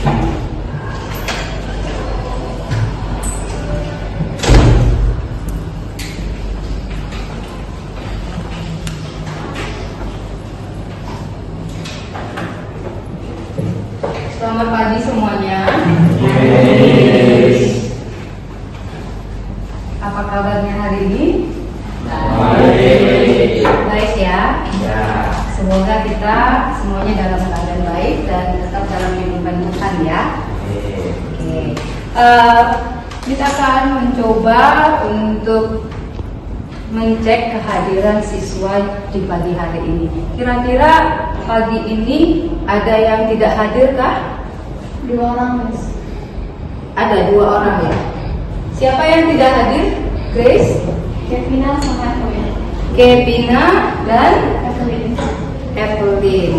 Selamat pagi semuanya. Apa kabarnya hari ini? Baik ya. Semoga kita semuanya dalam keadaan baik dan tetap dalam lindungan Tuhan ya. Oke. Kita akan mencoba untuk mengecek kehadiran siswa di pagi hari ini. Kira-kira pagi ini ada yang tidak hadir kah? 2 orang, Miss. Ada 2 orang ya. Siapa yang tidak hadir? Grace, Kevina sama Evelyn. Kevina dan Evelyn. Evelyn.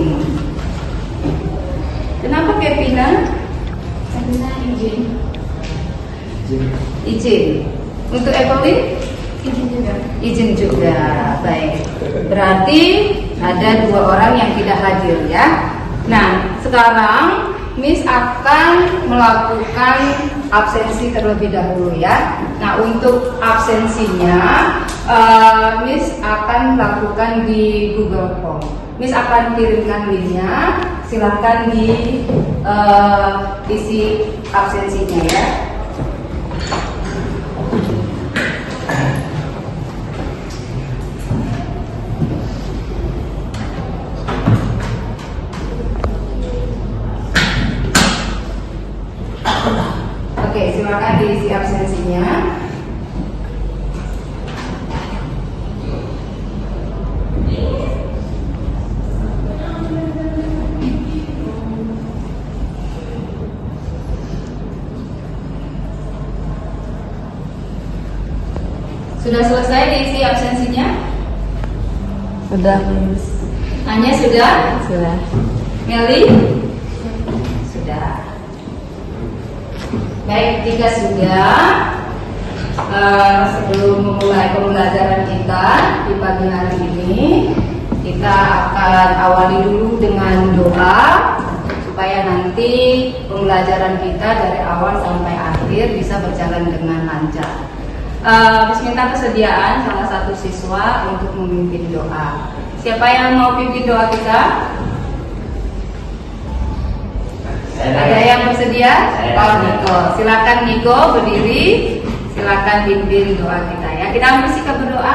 Kenapa Kevina? Kevina izin. Izin. Untuk Evelyn? Izin juga. Izin juga. Baik. Berarti ada 2 orang yang tidak hadir ya. Nah, sekarang Miss akan melakukan absensi terlebih dahulu ya. Nah, untuk absensinya Miss akan lakukan di Google Form. Miss akan kirimkan linknya. Silahkan isi absensinya ya. Oke, silakan diisi absensinya. Sudah selesai diisi absensinya? Sudah, Miss. Anya sudah? Sudah. Meli? Sudah. Baik, jika sudah, sebelum memulai pembelajaran kita di pagi hari ini, kita akan awali dulu dengan doa supaya nanti pembelajaran kita dari awal sampai akhir bisa berjalan dengan lancar. Minta kesediaan salah satu siswa untuk memimpin doa. Siapa yang mau pimpin doa kita? Ada yang bersedia? Oh, Niko. Silakan Niko berdiri. Silakan pimpin doa kita ya. Kita ambil sikap berdoa.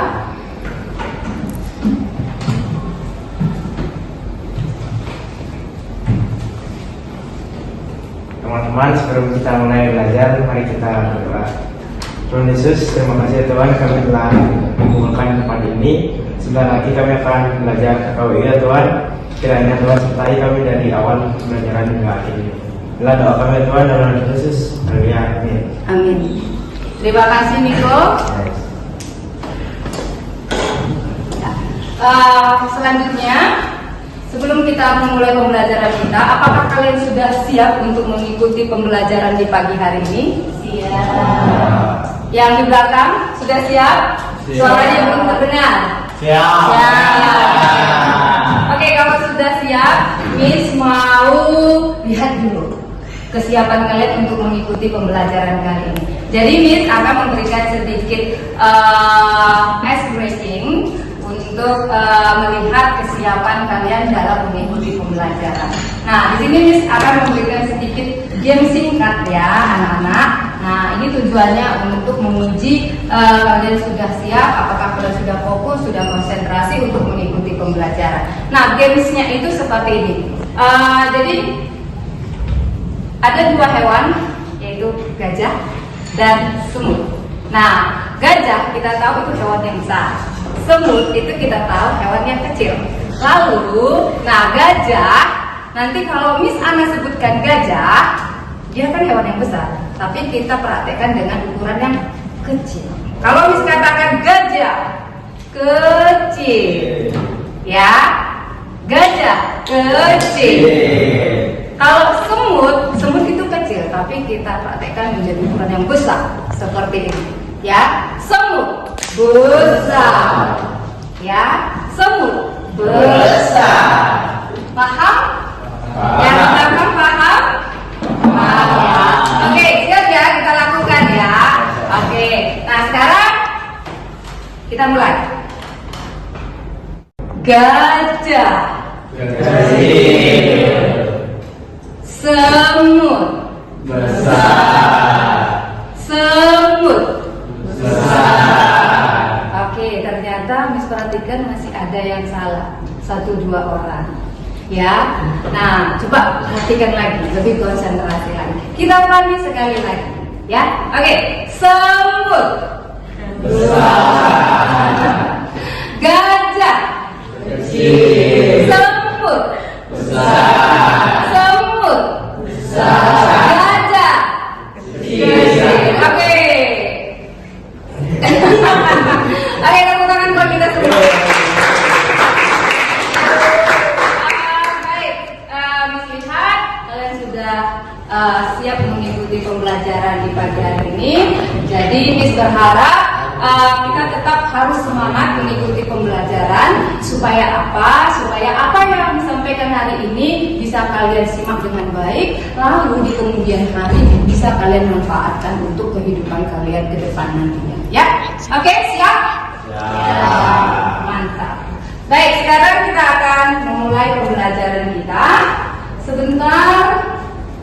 Teman-teman, sebelum kita mulai belajar, mari kita berdoa. Tuhan Yesus, terima kasih Tuhan, kami telah mengumpulkan tempat ini. Sebentar lagi kami akan belajar KWI ya Tuhan. Kiranya Tuhan sertai kami dari awal pembelajaran hingga akhir ini. Inilah doa kami Tuhan dalam nama Yesus. Haleluya. Amin. Amin. Terima kasih Niko. Selanjutnya, sebelum kita memulai pembelajaran kita, apakah kalian sudah siap untuk mengikuti pembelajaran di pagi hari ini? Siap. Yang di belakang sudah siap? Suaranya belum terdengar? Siap. Oke, kalau sudah siap, Miss mau lihat dulu kesiapan kalian untuk mengikuti pembelajaran kali ini. Jadi Miss akan memberikan sedikit ice breaking untuk melihat kesiapan kalian dalam mengikuti pembelajaran. Nah, di sini Miss akan memberikan sedikit game singkat ya, anak-anak. Nah, ini tujuannya untuk menguji kalian sudah siap, apakah kalian sudah fokus, sudah konsentrasi untuk mengikuti pembelajaran. Nah, gamesnya itu seperti ini. Jadi ada 2 hewan, yaitu gajah dan semut. Nah, gajah kita tahu itu hewan yang besar. Semut itu kita tahu hewan yang kecil. Lalu, nah gajah, nanti kalau Miss Ana sebutkan gajah, dia kan hewan yang besar, tapi kita praktekkan dengan ukuran yang kecil. Kalau Miss katakan gajah kecil, ya, gajah kecil. Kalau semut itu kecil, tapi kita praktekkan menjadi ukuran yang besar seperti ini, ya. Semut besar, ya. Semut besar. Paham? Yang belakang paham? Gajah. Kecil. Semut. Besar. Semut. Besar. Oke, ternyata Miss perhatikan masih ada yang salah, 1-2 orang. Ya, nah coba perhatikan lagi, lebih konsentrasi lagi. Kita ulangi sekali lagi, ya. Oke, semut. Besar. Gajah. Kecil. Semut. Besar. Semut. Besar. Gajah. Kecil. Oke. Oke, tepuk tangan buat kita semua. Baik, Miss lihat kalian sudah siap mengikuti pembelajaran di pagi hari ini. Jadi Miss berharap kita tetap harus semangat mengikuti pembelajaran supaya apa? Supaya apa yang disampaikan hari ini bisa kalian simak dengan baik, lalu di kemudian hari bisa kalian manfaatkan untuk kehidupan kalian ke depan nantinya. Ya, oke, siap? Ya, mantap. Baik, sekarang kita akan memulai pembelajaran kita. Sebentar,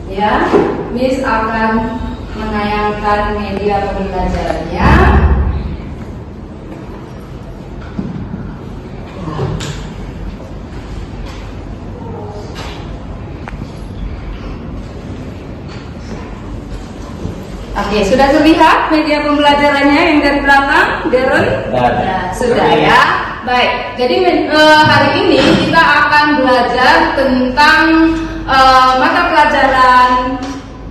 ya, Miss akan menayangkan media pembelajarannya. Oke, sudah terlihat media pembelajarannya yang dari belakang, Darren? Sudah ya. Baik, jadi hari ini kita akan belajar tentang mata pelajaran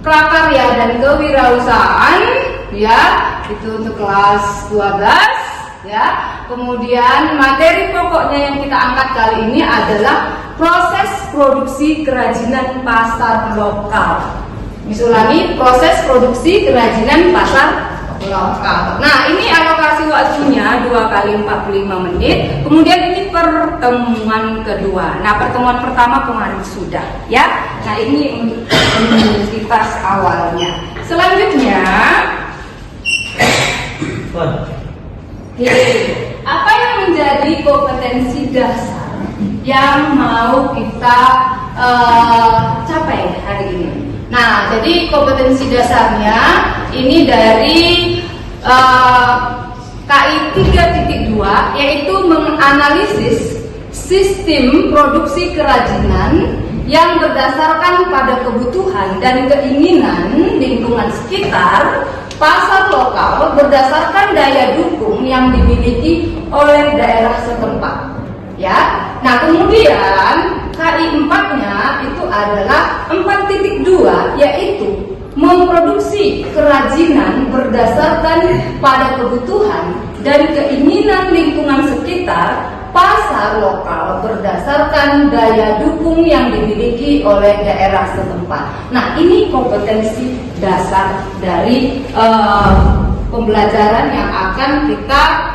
prakarya dan kewirausahaan, ya, itu untuk kelas 12, ya. Kemudian materi pokoknya yang kita angkat kali ini adalah proses produksi kerajinan pasar lokal. Ulangi, proses produksi kerajinan pasar lokal. Nah, ini alokasi waktunya 2 kali 45 menit. Kemudian ini pertemuan kedua. Nah, pertemuan pertama kemarin sudah, ya. Nah, ini untuk aktivitas awalnya. Selanjutnya, apa yang menjadi kompetensi dasar yang mau kita capai hari ini? Nah, jadi kompetensi dasarnya ini dari KI 3.2, yaitu menganalisis sistem produksi kerajinan yang berdasarkan pada kebutuhan dan keinginan lingkungan sekitar pasar lokal berdasarkan daya dukung yang dimiliki oleh daerah setempat. Ya, nah kemudian KI 4-nya itu adalah 4.2, yaitu memproduksi kerajinan berdasarkan pada kebutuhan dan keinginan lingkungan sekitar pasar lokal berdasarkan daya dukung yang dimiliki oleh daerah setempat. Nah, ini kompetensi dasar dari pembelajaran yang akan kita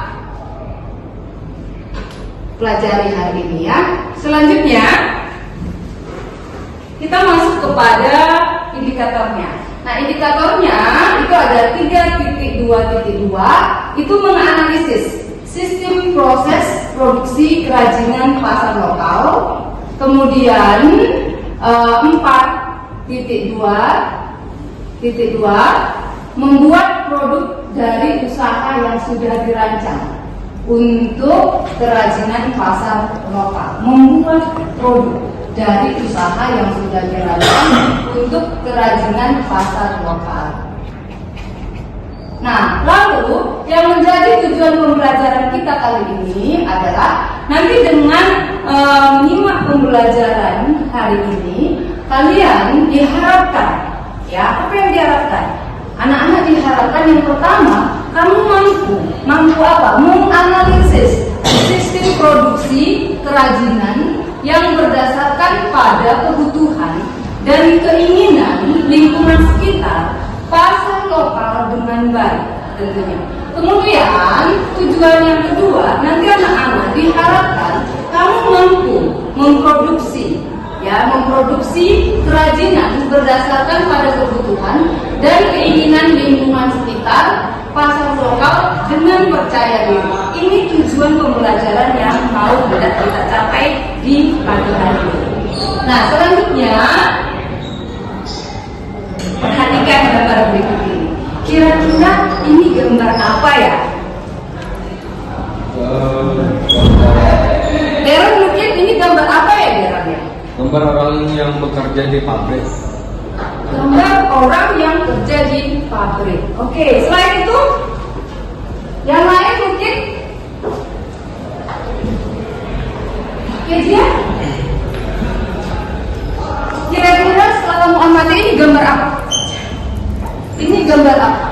pelajari hari ini, ya. Selanjutnya kita masuk kepada indikatornya. Nah, indikatornya itu ada 3.2.2, itu menganalisis sistem proses produksi kerajinan pasar lokal. Kemudian 4.2.2 membuat produk dari usaha yang sudah dirancang untuk kerajinan pasar lokal. Membuat produk dari usaha yang sudah dirancang untuk kerajinan pasar lokal. Nah, lalu yang menjadi tujuan pembelajaran kita kali ini adalah nanti dengan menyimak pembelajaran hari ini, kalian diharapkan, ya, apa yang diharapkan? Anak-anak diharapkan yang pertama, kamu mampu apa? Menganalisis sistem produksi kerajinan yang berdasarkan pada kebutuhan dan keinginan lingkungan sekitar pasar lokal dengan baik tentunya. Kemudian tujuan yang kedua, nanti anak-anak diharapkan kamu mampu memproduksi kerajinan berdasarkan pada kebutuhan dan keinginan lingkungan sekitar pasar lokal dengan percaya diri. Ini tujuan pembelajaran yang mau hendak kita capai di pagi hari ini. Nah, selanjutnya perhatikan gambar berikut ini. Kira-kira ini gambar apa ya? Darren, mungkin ini gambar apa ya Darren ya? Gambar orang yang bekerja di pabrik. Gambar orang yang kerja di pabrik. Oke, selain itu yang lain mungkin? Oke dia? Kira-kira setelah kamu amati ini gambar apa? Ini gambar apa?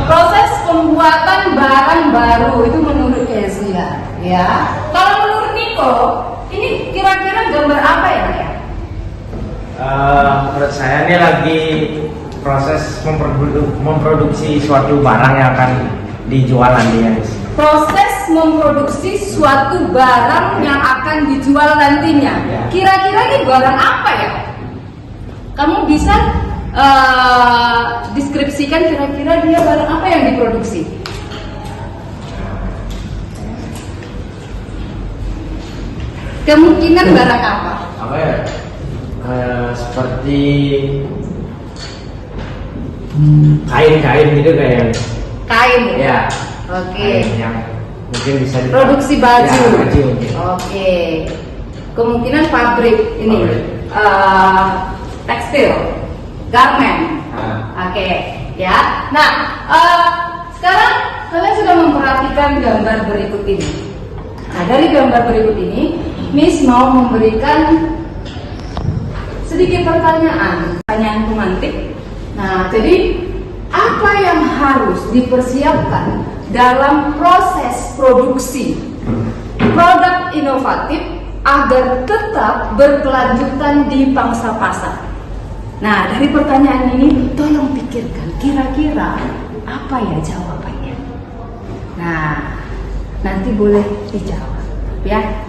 Proses pembuatan barang baru itu menurut Kezia, ya. Kalau menurut Niko, ini kira-kira gambar apa ya, Nak? Menurut saya ini lagi proses memproduksi suatu barang yang akan dijual nantinya. Proses memproduksi suatu barang yang akan dijual nantinya. Ya. Kira-kira ini barang apa ya? Kamu bisa deskripsikan kira-kira dia barang apa yang diproduksi? Kemungkinan barang apa? Apa ya? Seperti kain-kain gitu kayak. Kain ya? Ya. Oke. Kain yang mungkin bisa Produksi baju. Ya, baju. Oke. Kemungkinan pabrik ini. Pabrik. Tekstil, garment. Oke, ya. Nah, sekarang kalian sudah memperhatikan gambar berikut ini. Nah, dari gambar berikut ini, Miss mau memberikan sedikit pertanyaan pemantik. Nah, jadi apa yang harus dipersiapkan dalam proses produksi produk inovatif agar tetap berkelanjutan di pangsa pasar? Nah, dari pertanyaan ini tolong pikirkan kira-kira apa ya jawabannya. Nah, nanti boleh dijawab ya.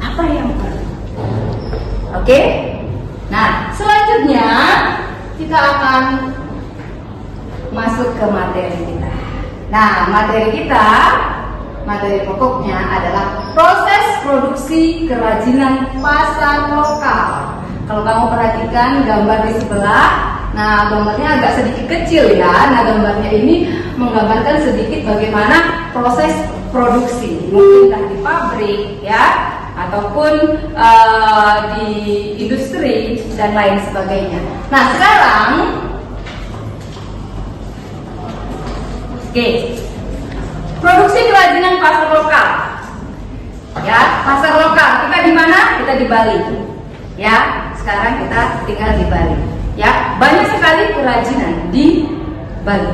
Apa yang perlu? Oke? Nah, selanjutnya kita akan masuk ke materi kita. Nah, materi pokoknya adalah proses produksi kerajinan pasar lokal. Kalau kamu perhatikan gambar di sebelah, nah gambarnya agak sedikit kecil ya. Nah, gambarnya ini menggambarkan sedikit bagaimana proses produksi, mungkin di pabrik ya, ataupun di industri dan lain sebagainya. Nah, sekarang produksi kerajinan pasar lokal. Ya, pasar lokal. Kita di mana? Kita di Bali. Ya, sekarang kita tinggal di Bali. Ya, banyak sekali kerajinan di Bali.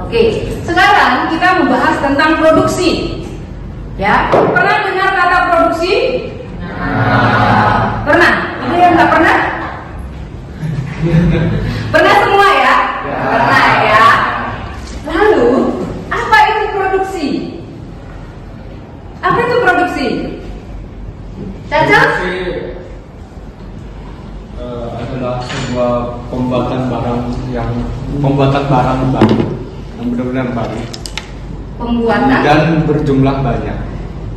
Oke, sekarang kita membahas tentang produksi. Ya, pernah dengar kata produksi? Pernah? Ada yang nggak pernah? Pernah semua ya? Pernah ya. Lalu, apa itu produksi? Apa itu produksi? Caca? Adalah sebuah pembuatan barang baru yang benar-benar baru Pembuatan dan berjumlah banyak.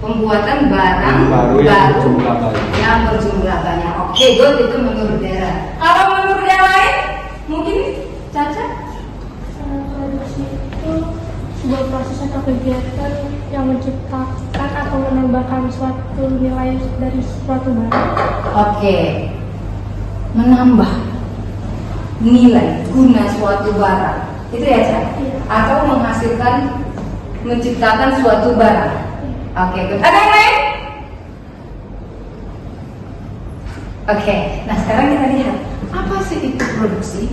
Pembuatan barang baru yang berjumlah banyak. Yang berjumlah banyak. Oke, good, itu menurut Dera. Kalau menurut yang lain, mungkin Caca? Produksi itu sebuah proses atau kegiatan yang menciptakan atau menambahkan suatu nilai dari suatu barang. Oke, menambah nilai guna suatu barang, itu ya Caca? Iya. Atau menghasilkan, menciptakan suatu barang. Oke, good. Ada yang lain? Oke, nah sekarang kita lihat apa sih itu produksi?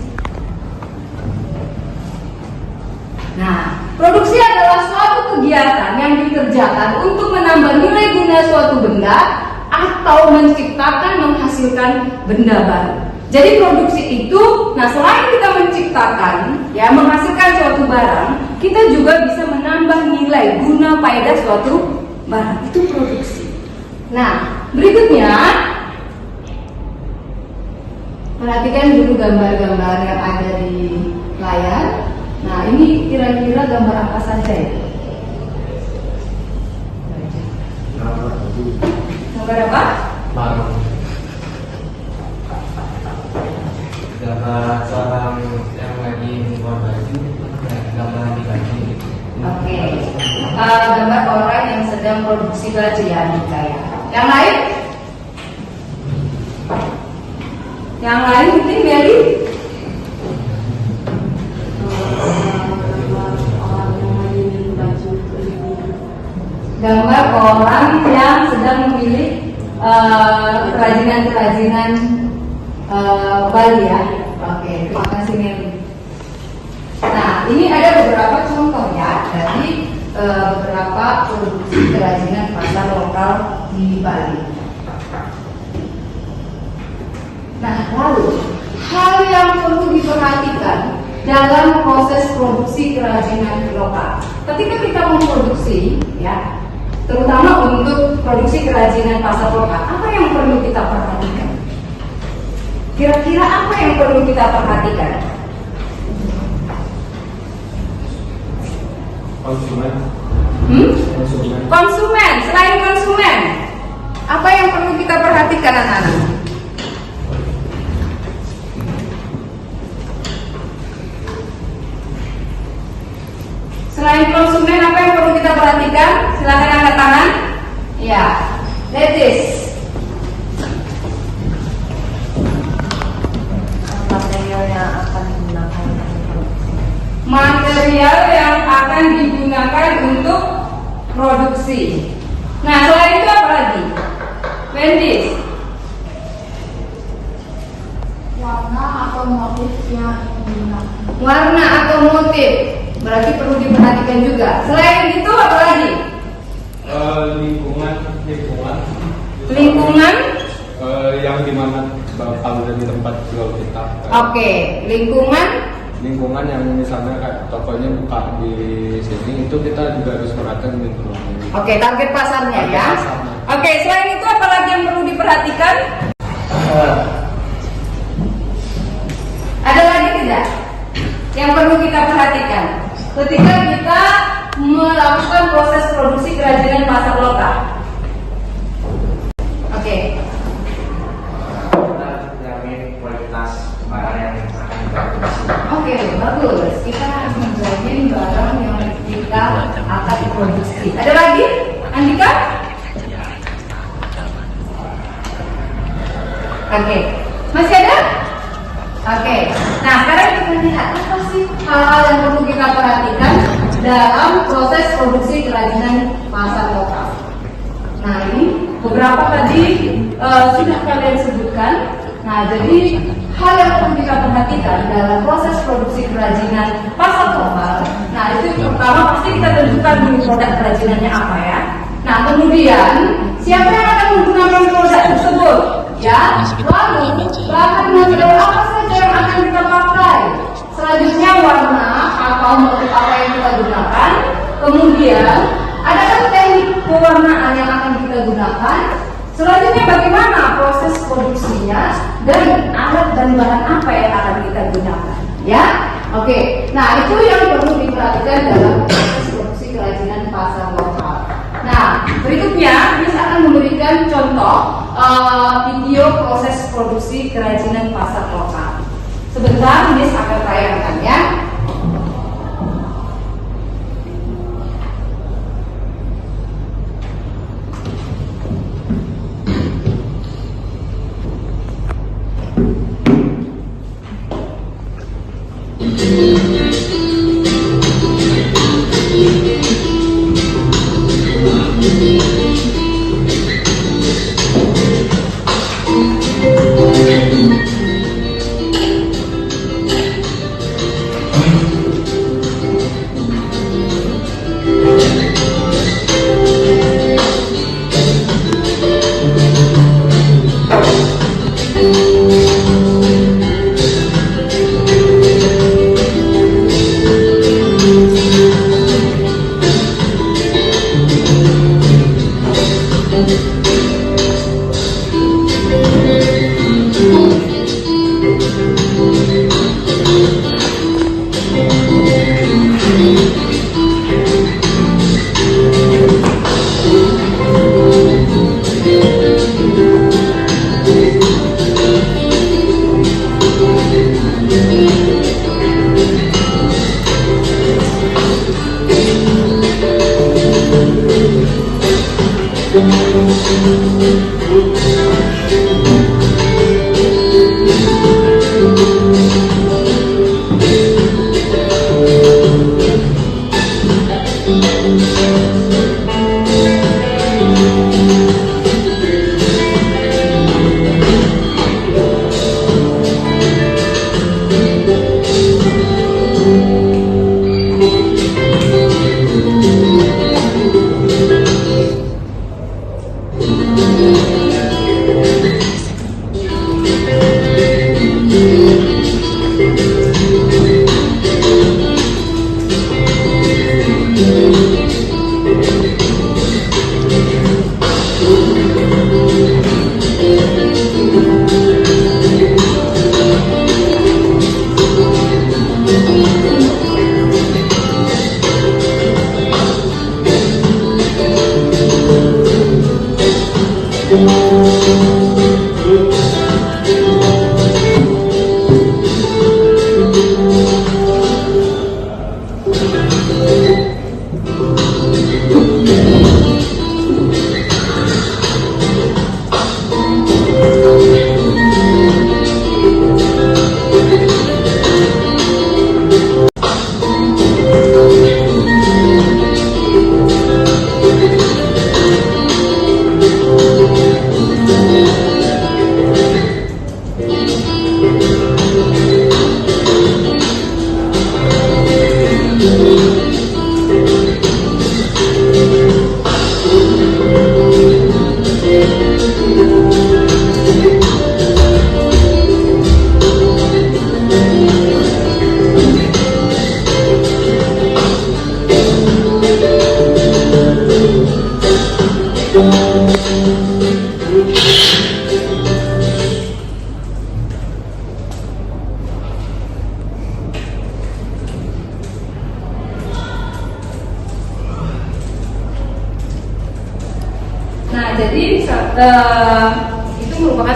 Nah, produksi adalah suatu kegiatan yang dikerjakan untuk menambah nilai guna suatu benda atau menciptakan, menghasilkan benda baru. Jadi produksi itu, nah selain kita menciptakan, ya menghasilkan suatu barang, kita juga bisa menambah nilai guna faedah suatu barang. Itu produksi. Nah, berikutnya perhatikan dulu gambar-gambar yang ada di layar. Nah, ini kira-kira gambar apa saja ya? Gambar apa? Baru. Gambar seorang yang lagi membuat baju, gambar di baju. Oke. Gambar orang yang sedang produksi baju ya, Andika ya. Yang lain? Yang lain mungkin Meli? Gambar orang yang sedang memilih kerajinan-kerajinan Bali ya. Oke, terima kasih Meli. Nah, ini ada beberapa contoh ya dari beberapa produksi kerajinan pasar lokal di Bali. Nah, lalu hal yang perlu diperhatikan dalam proses produksi kerajinan lokal. Ketika kita memproduksi, ya, terutama untuk produksi kerajinan pasar lokal, apa yang perlu kita perhatikan? Kira-kira apa yang perlu kita perhatikan? Konsumen. Konsumen. Konsumen. Selain konsumen, apa yang perlu kita perhatikan anak-anak? Selain konsumen, apa yang perlu kita perhatikan? Silakan angkat tangan. Ya, ladies. Material yang akan digunakan untuk produksi. Material yang akan digunakan untuk produksi. Nah, selain itu apa lagi? Wendy. Warna atau motif yang digunakan. Warna atau motif berarti perlu diperhatikan juga. Selain itu apa lagi? Lingkungan. Lingkungan. Yang dimana bakal jadi tempat jual kita. Oke, lingkungan. Lingkungan yang misalnya kayak tokonya buka di sini, itu kita juga harus perhatikan lingkungan. Oke, target pasarnya Target ya. pasarnya. Oke, selain itu apa lagi yang perlu diperhatikan? Ada lagi tidak yang perlu kita perhatikan ketika kita melakukan proses produksi kerajinan pasar lokal? Oke. Kita jamin kualitas barang yang akan kita produksi. Oke, bagus. Kita harus menjamin barang yang kita akan produksi. Ada lagi, Andika? Oke, masih ada? Oke. Nah, sekarang kita lihat apa sih hal-hal yang perlu kita perhatikan dalam proses produksi kerajinan pasar lokal. Nah, ini beberapa tadi sudah kalian sebutkan. Nah, jadi hal yang perlu kita perhatikan dalam proses produksi kerajinan pasar lokal. Nah, itu pertama pasti kita tentukan dulu produk kerajinannya apa ya. Nah, kemudian siapa yang akan menggunakan produk tersebut? Ya, lalu bahan material apa saja yang akan kita pakai? Selanjutnya warna atau motif apa yang kita gunakan. Kemudian adakah teknik pewarnaan yang akan kita gunakan? Selanjutnya bagaimana proses produksinya dan alat dan bahan apa yang akan kita gunakan? Ya, oke. Nah, itu yang perlu diperhatikan dalam proses produksi kerajinan pasar lokal. Nah, berikutnya Miss akan memberikan contoh video proses produksi kerajinan pasar lokal. Sebentar Miss akan tayangkan ya.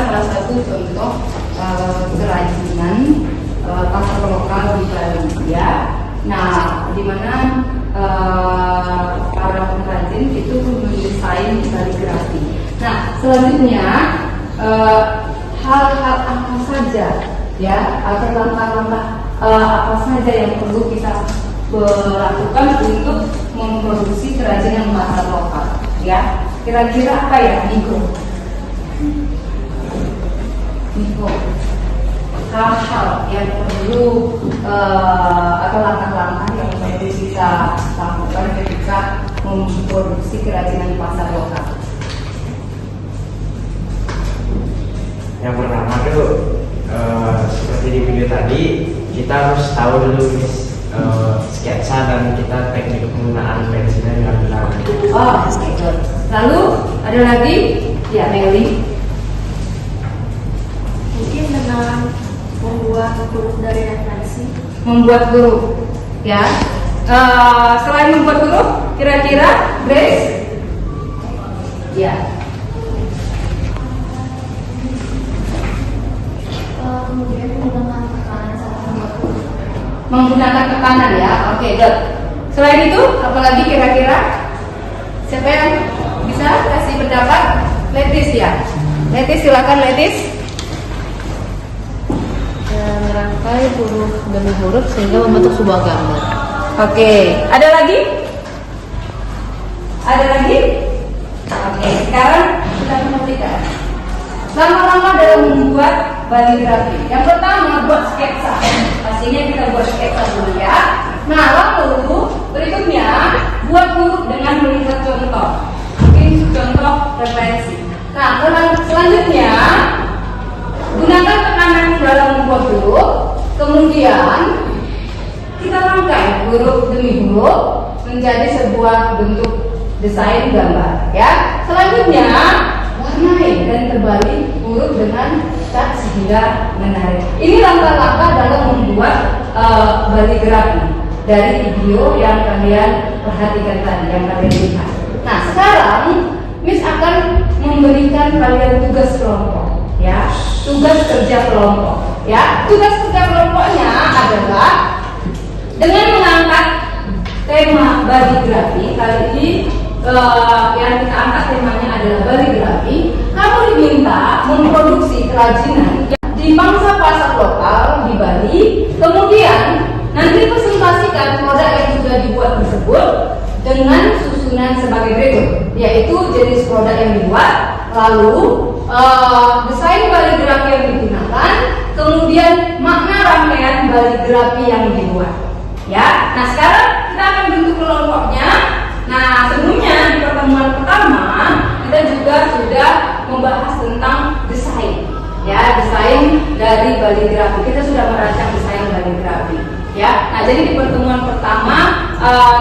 salah satu contoh kerajinan pasar lokal di Bali ya. Nah, di mana para pengrajin itu mendesain kaligrafi. Nah, selanjutnya hal-hal apa saja ya, atau langkah-langkah apa saja yang perlu kita lakukan untuk memproduksi kerajinan pasar lokal ya. Kira-kira apa ya, Niko? Hal-hal yang perlu atau langkah-langkah yang perlu kita lakukan ketika memproduksi kerajinan pasar lokal. Yang pertama itu seperti di video tadi, kita harus tahu dulu sketsa dan kita teknik penggunaan pensilnya dengan benar. Oh, good. Lalu ada lagi, ya Meli. Mungkin dengan membuat huruf dari referensi. Membuat huruf, ya. Selain membuat huruf, kira-kira Grace? Ya. Kemudian menggunakan tekanan saat membuat huruf. Menggunakan tekanan ya, oke, good. Selain itu, apalagi kira-kira? Siapa yang bisa kasih pendapat? Letis ya. Letis, silakan Letis. Merangkai huruf demi huruf sehingga membentuk sebuah gambar. Oke, ada lagi? Ada lagi? Oke, sekarang kita perhatikan langkah-langkah dalam membuat kaligrafi. Yang pertama, buat sketsa. Pastinya kita buat sketsa dulu ya. Nah, lalu berikutnya buat huruf dengan melihat contoh. Mungkin contoh referensi. Nah, selanjutnya gunakan tekanan dalam membuat huruf. Kemudian kita rangkai huruf demi huruf menjadi sebuah bentuk desain gambar ya. Selanjutnya warnai dan terbalik huruf dengan cat sehingga menarik. Ini langkah-langkah dalam membuat kaligrafi dari video yang kalian perhatikan tadi, yang kalian lihat. Nah, sekarang Miss akan memberikan kalian tugas kelompok ya, tugas kerja kelompok ya. Tugas kerja kelompoknya adalah dengan mengangkat tema kaligrafi. Kali ini yang kita angkat temanya adalah kaligrafi. Kamu diminta memproduksi kerajinan di pangsa pasar lokal di Bali. Kemudian nanti presentasikan produk yang sudah dibuat tersebut dengan susunan sebagai berikut, yaitu jenis produk yang dibuat, lalu desain kaligrafi yang digunakan, kemudian makna rangkaian kaligrafi yang dibuat. Ya, nah sekarang kita akan bentuk kelompoknya. Nah, sebelumnya di pertemuan pertama kita juga sudah membahas tentang desain, ya, desain dari kaligrafi. Kita sudah merancang desain kaligrafi, ya. Nah, jadi di pertemuan pertama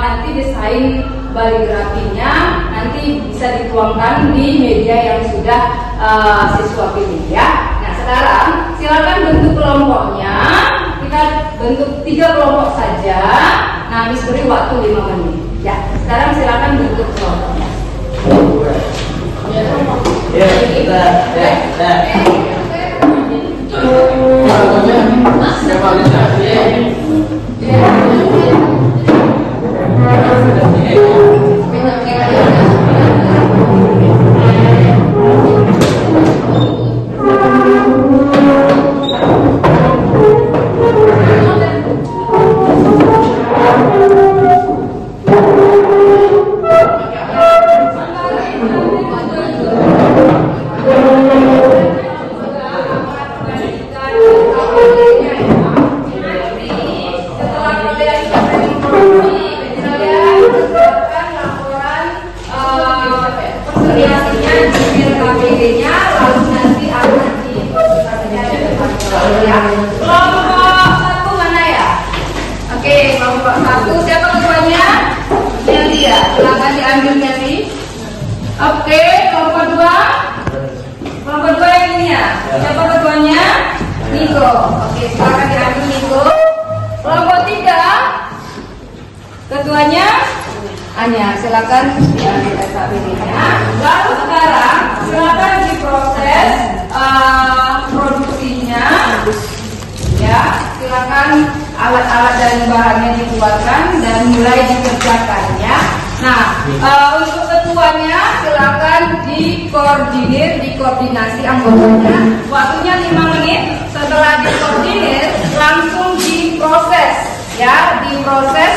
nanti desain kaligrafinya nanti bisa dituangkan di media yang sudah siswa pilih, ya. Nah, sekarang silakan bentuk kelompoknya. Kita bentuk 3 kelompok saja. Nah, Miss beri waktu 5 menit. Ya, sekarang silakan bentuk kelompoknya. Oke, kelompok 2. Kelompok 2 yang ini ya. Siapa ketuanya? Niko. Oke, silakan diambil Niko. Kelompok 3. Ketuanya Anya. Silakan diambil SKPD-nya. Lalu sekarang silakan diproses produksinya. Ya, silakan alat-alat dan bahannya dikeluarkan dan mulai dikerjakan ya. Nah, untuk ketuanya silakan dikoordinasi anggotanya. Waktunya 5 menit. Setelah dikoordinir langsung diproses ya, diproses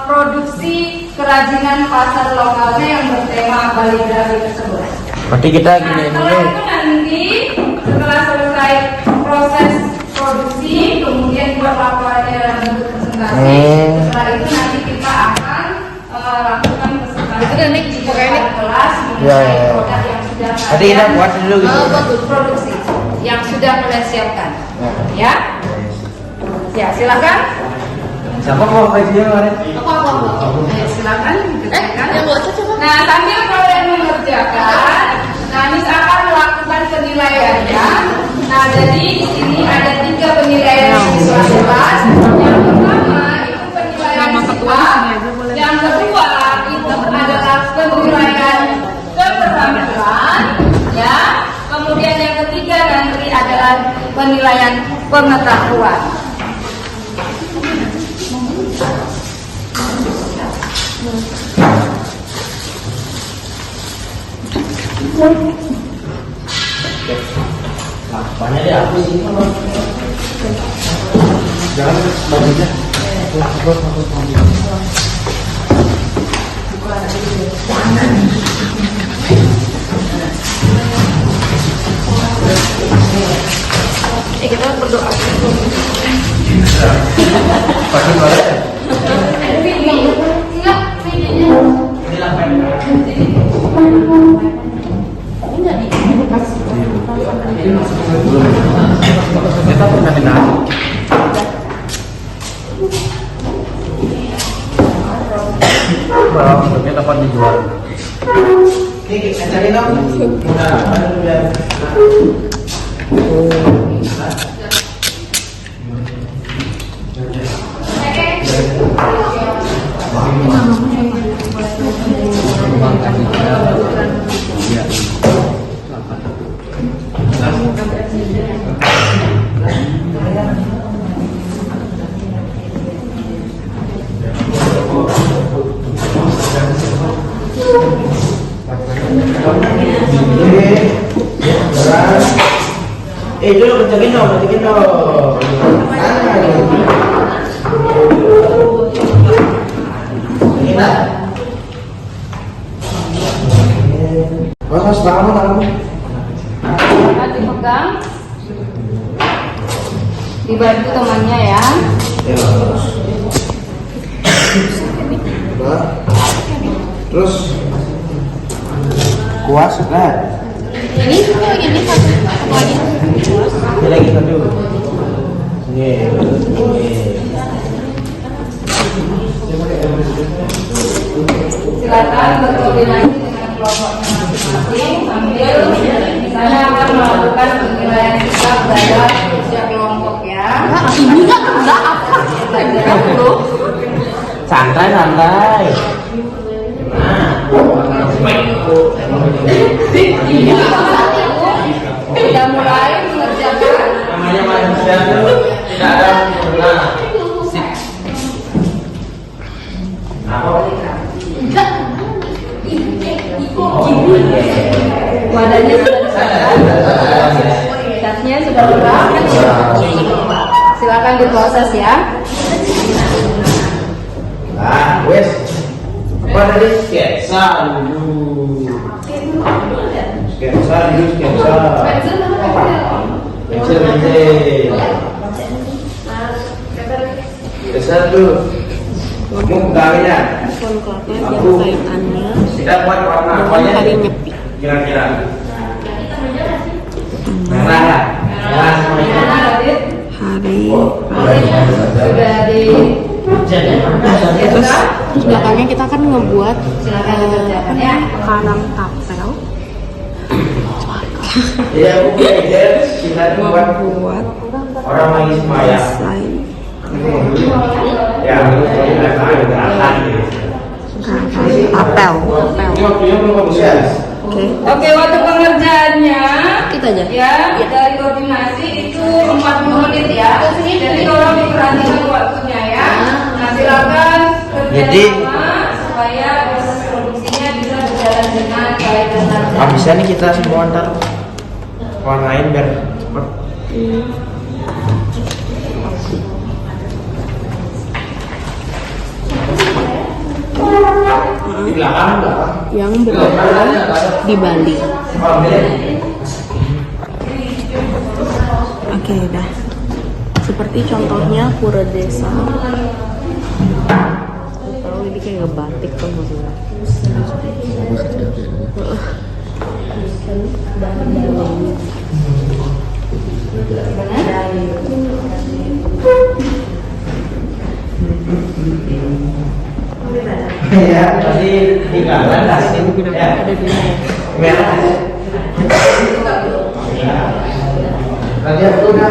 produksi kerajinan pasar lokalnya yang bertema Bali Grafi tersebut. Berarti kita Nah, gini setelah itu nanti setelah selesai proses produksi, kemudian buat laporannya dalam bentuk presentasi. Setelah itu nanti kita akan lakukan presentasi di kelas mengenai produk yang sudah Nanti kita buat dulu gitu. produksi yang sudah kalian siapkan. Ya, ya silakan. Siapa mau kajian kemarin? Ayo silakan dikerjakan. Nah, sambil kalian mengerjakan, nah Miss akan melakukan penilaiannya. Nah, jadi di sini ada 3 penilaian siswa kelas. Yang pertama itu penilaian siswa. Yang kedua itu adalah penilaian keterampilan, ya. Kemudian yang ketiga nanti adalah penilaian pengetahuan. Banyak deh aku sih. Jangan bajunya. Kita berdoa. Pakai boleh. Kita pernah kenal. Kita dapat dijual. Oke, cari dong. Dulu kencengin dong. Mas, tangan. Dipegang, dibantu temannya ya. Terus kuas kan? Ini satu lagi. Ini lagi satu. Ini. Silakan berkoordinasi dengan kelompoknya masing-masing sambil misalnya akan melakukan penilaian sikap pada setiap kelompok ya. Ini enggak apa? Belajar dulu. Santai. Sudah mulai mengerjakan. Namanya manusia itu tidak ada sempurna. Wadahnya sudah disiapkan, tasnya sudah lengkap. Silakan diproses ya. Nah, wes. Apa tadi? Sketsa dulu. Sketsa dulu. Kamu pegangnya. Yang kaitannya Kita buat warna dengan apanya? hari nyepi. Kira-kira. Merah ya? Merah semuanya. Hari Sudah di terus belakangnya kita kan ngebuat silakan dikerjakan ya. karang tapel, Jadi aku belajar kita tuh buat membuat orang lagi sembahyang. desain Ya, terus kita gerakan gitu. tapel. Ini waktunya belum bagus ya. Oke, waktu pengerjaannya Kita aja. ya dari koordinasi itu 40 menit ya. Jadi tolong diperhatikan waktunya ya. Nah silakan Jadi- kerjasama supaya proses produksinya bisa berjalan dengan baik dan lancar. Habisnya nih kita semua ntar warnain biar cepet. Di belakang. Yang berada di Bali. Oke, dah. Seperti contohnya pura desa. Kalau ini kayak batik tuh maksudnya. Ya, tadi tinggalan ya. Merah. Tadi aku udah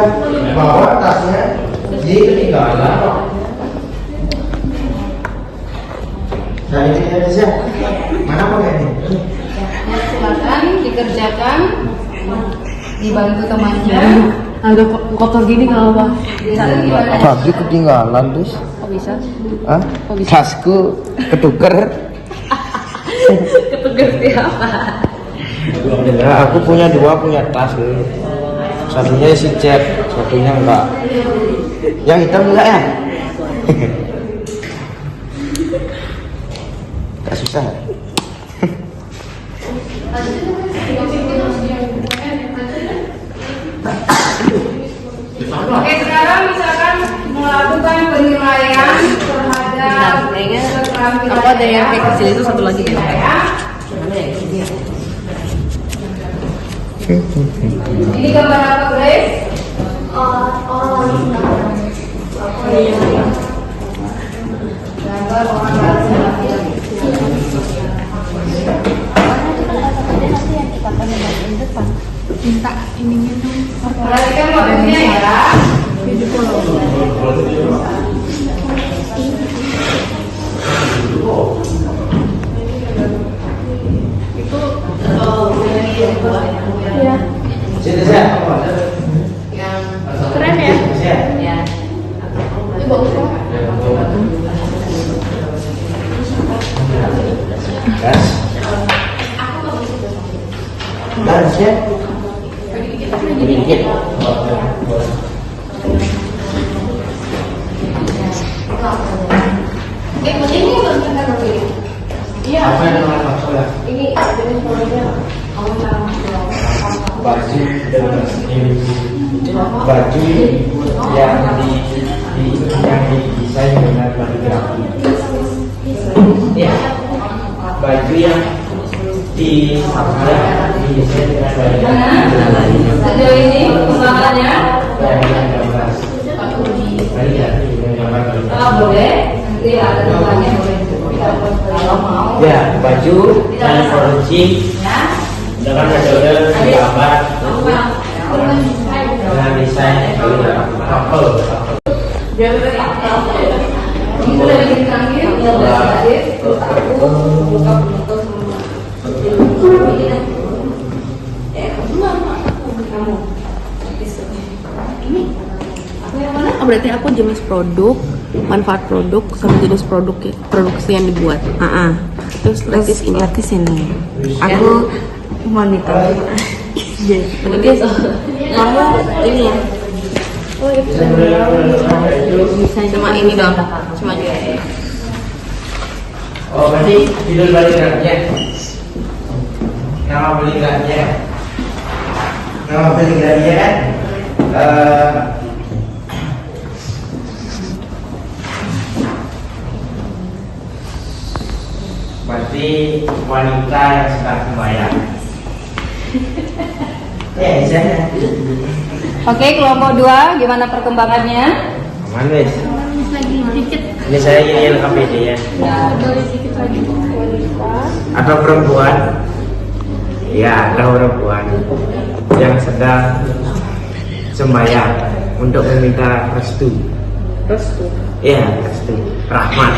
bawa tasnya, jadi ketinggalan. Nah ini Indonesia, mana pakainya? Silakan dikerjakan, dibantu temannya. Agak kotor gini kalau apa? Tadi ketinggalan terus. Kok bisa? Hah? Tasku ketuker. Ketuker siapa? Ya, aku punya dua, punya tas. Satunya si Cep, satunya enggak. Yang hitam enggak ya? Gak susah. Oke, sekarang misalkan melakukan penilaian terhadap keterampilan Apa ada yang kayak kecil itu satu lagi gitu? Ini gambar apa, Grace? Gambar orang laki-laki. Minta ininya dong. Perhatikan waktunya ya. Ya. Sini saya. Keren ya? Ya. Gas. Gas ya. Sedikit. Iya. Apa yang maksudnya? Ini jenis produknya Baju baju yang didesain dengan kaligrafi. Ya, baju yang didesain dengan kaligrafi. sejauh ini pengembangannya boleh nanti ada tempatnya boleh kalau mau Ya, baju yang produksi ya. dengan metode gambar dengan desain kaligrafi. Ini sudah bikin terakhir, ya hadir. Buka penutup. Oh, berarti aku jenis produk, manfaat produk, sama jenis produksi yang dibuat. Terus lattice ini. Aku monitor. Berarti kamu ini ya? Cuma ini dong, cuma ini. Oh, berarti judul kaligrafinya. Nama kaligrafinya. Nama kaligrafinya kan? Berarti wanita yang suka sembahyang. Ya, bisa ya. Oke, kelompok 2 gimana perkembangannya? Aman wes. Lagi dikit. Ini saya ini LKPD ya. Dari dikit lagi wanita. Atau perempuan? Ya, ada perempuan yang sedang sembahyang untuk meminta restu. Restu. Iya, restu, rahmat.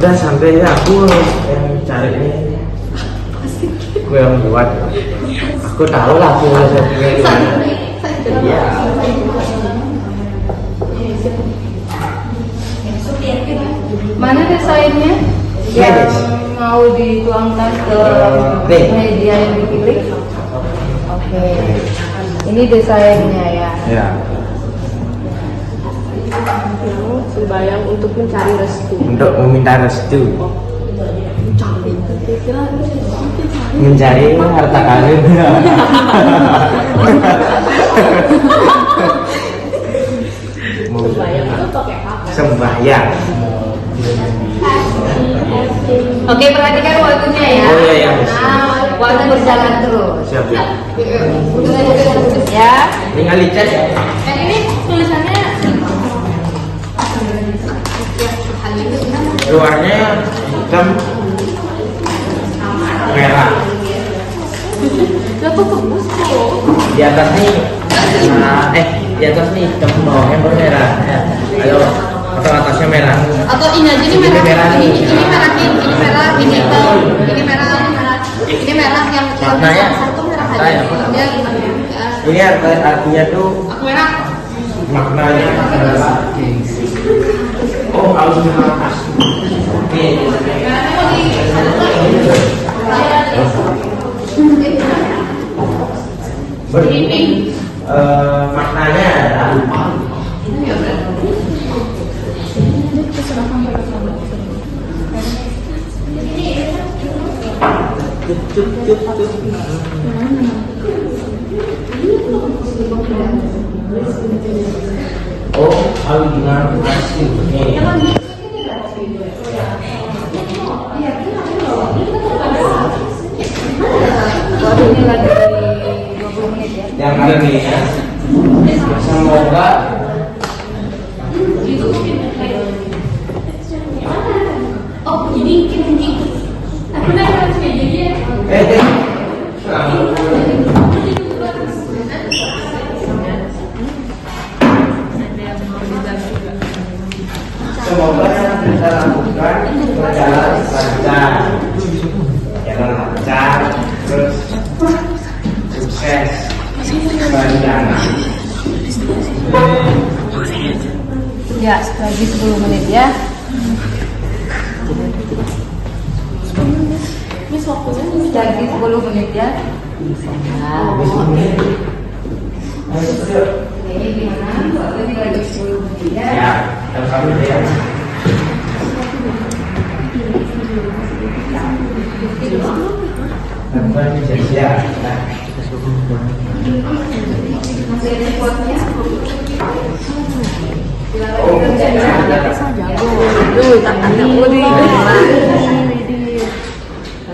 udah sampai ya, aku yang cari ini. Aku yang buat. Aku tahu lah aku resepnya gimana. Iya. Mana desainnya Iya, yang Des. mau dituangkan ke Nih. media yang dipilih? Oke, ini desainnya ya. Ya. Sembayang untuk mencari restu. Untuk meminta restu. Mencari harta karun. Sembayang itu pakai apa? Sembahyang. Oke, perhatikan waktunya ya. Oh, iya, iya. Nah, waktu berjalan terus. Siap ya. Ya. Tinggal dicek ya. Dan ini tulisannya Luarnya hitam merah. Di atas nih di atas nih hitam, bawahnya baru merah. Ayo, atau atasnya merah. atau ini aja ini Ini merah, merah nih. ini merah, ini merah, ini hitam, ini merah, ini merah yang Maknanya satu merah saya aja. apa? Ya, gimana? Ini artinya tuh Aku merah. maknanya adalah harus di atas. Oke. Maknanya adalah harus dengan asli. Waduh, ini lagi 20 menit ya. Yang ada nih ya. Semoga semoga yang kita lakukan berjalan lancar, terus sukses berencana. Ya, lagi 10 menit ya. Lagi 10 menit ya. Ini gimana? Waktu ini lagi 10 menit ya. Ya, dan kami ya. Ya.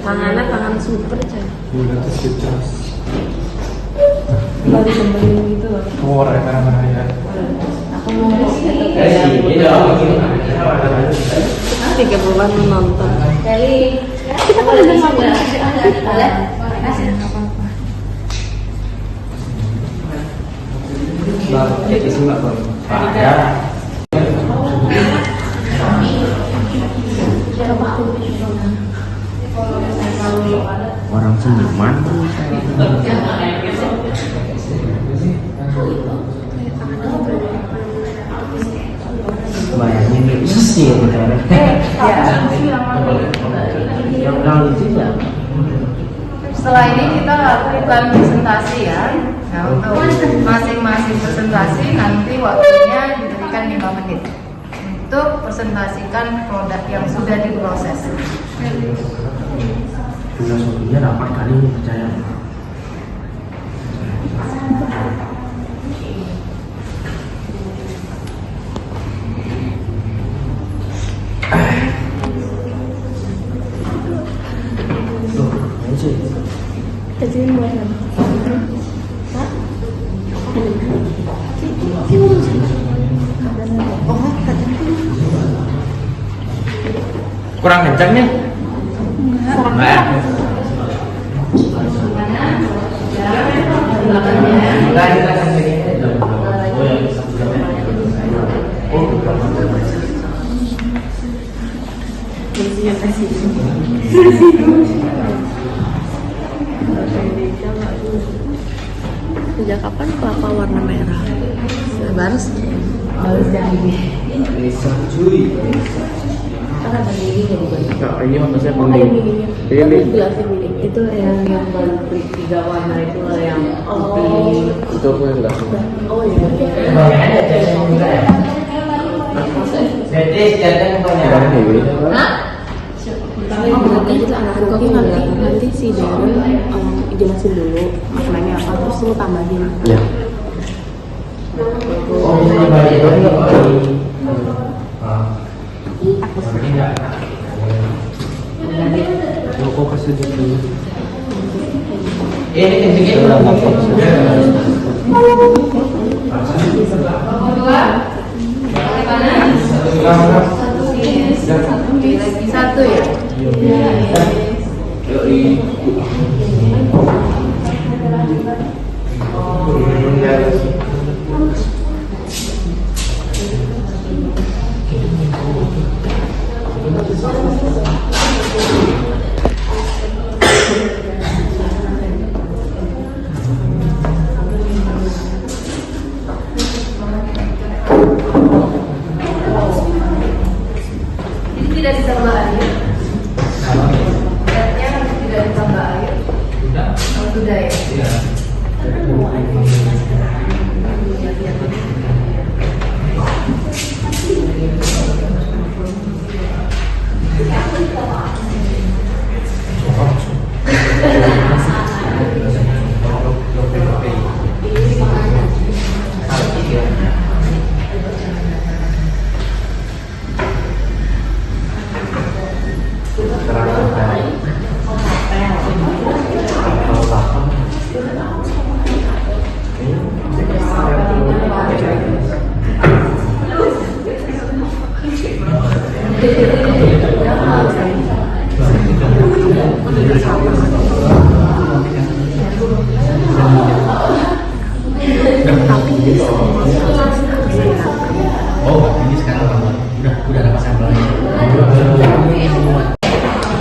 Tangannya tangan super coy. Baru sembelin gitu loh. Aku mau Nanti ke bulan menonton. Kali kita kalau udah boleh. Ada. Orang seniman. Bayangin nih, sih Setelah ini kita lakukan presentasi ya. Nah, untuk masing-masing presentasi nanti waktunya diberikan 5 menit untuk presentasikan produk yang sudah diproses. Filosofinya dapat kali ini percaya. Jadi buat Kurang kencang nih? Enggak. Sejak kapan kelapa warna merah? Baru sih. Bagus dari Cuy. kan ada lilinya di bawah. Nah, ini maksudnya Oh, ada mininya. Iya, Kan Min. jelasin mini. Itu yang baru klik 3 warna itu loh yang Itu aku yang enggak. Oh iya. Jadi jangan punya. Hah? Nanti itu nanti si Darren jelasin dulu makanannya apa terus lu tambahin. Ya. Oh, Aku kasih dulu. ini sedikit Dua. Bagaimana? Satu ya? Ini tidak ditambah air. Beratnya tidak ditambah air. Oh, sudah ya?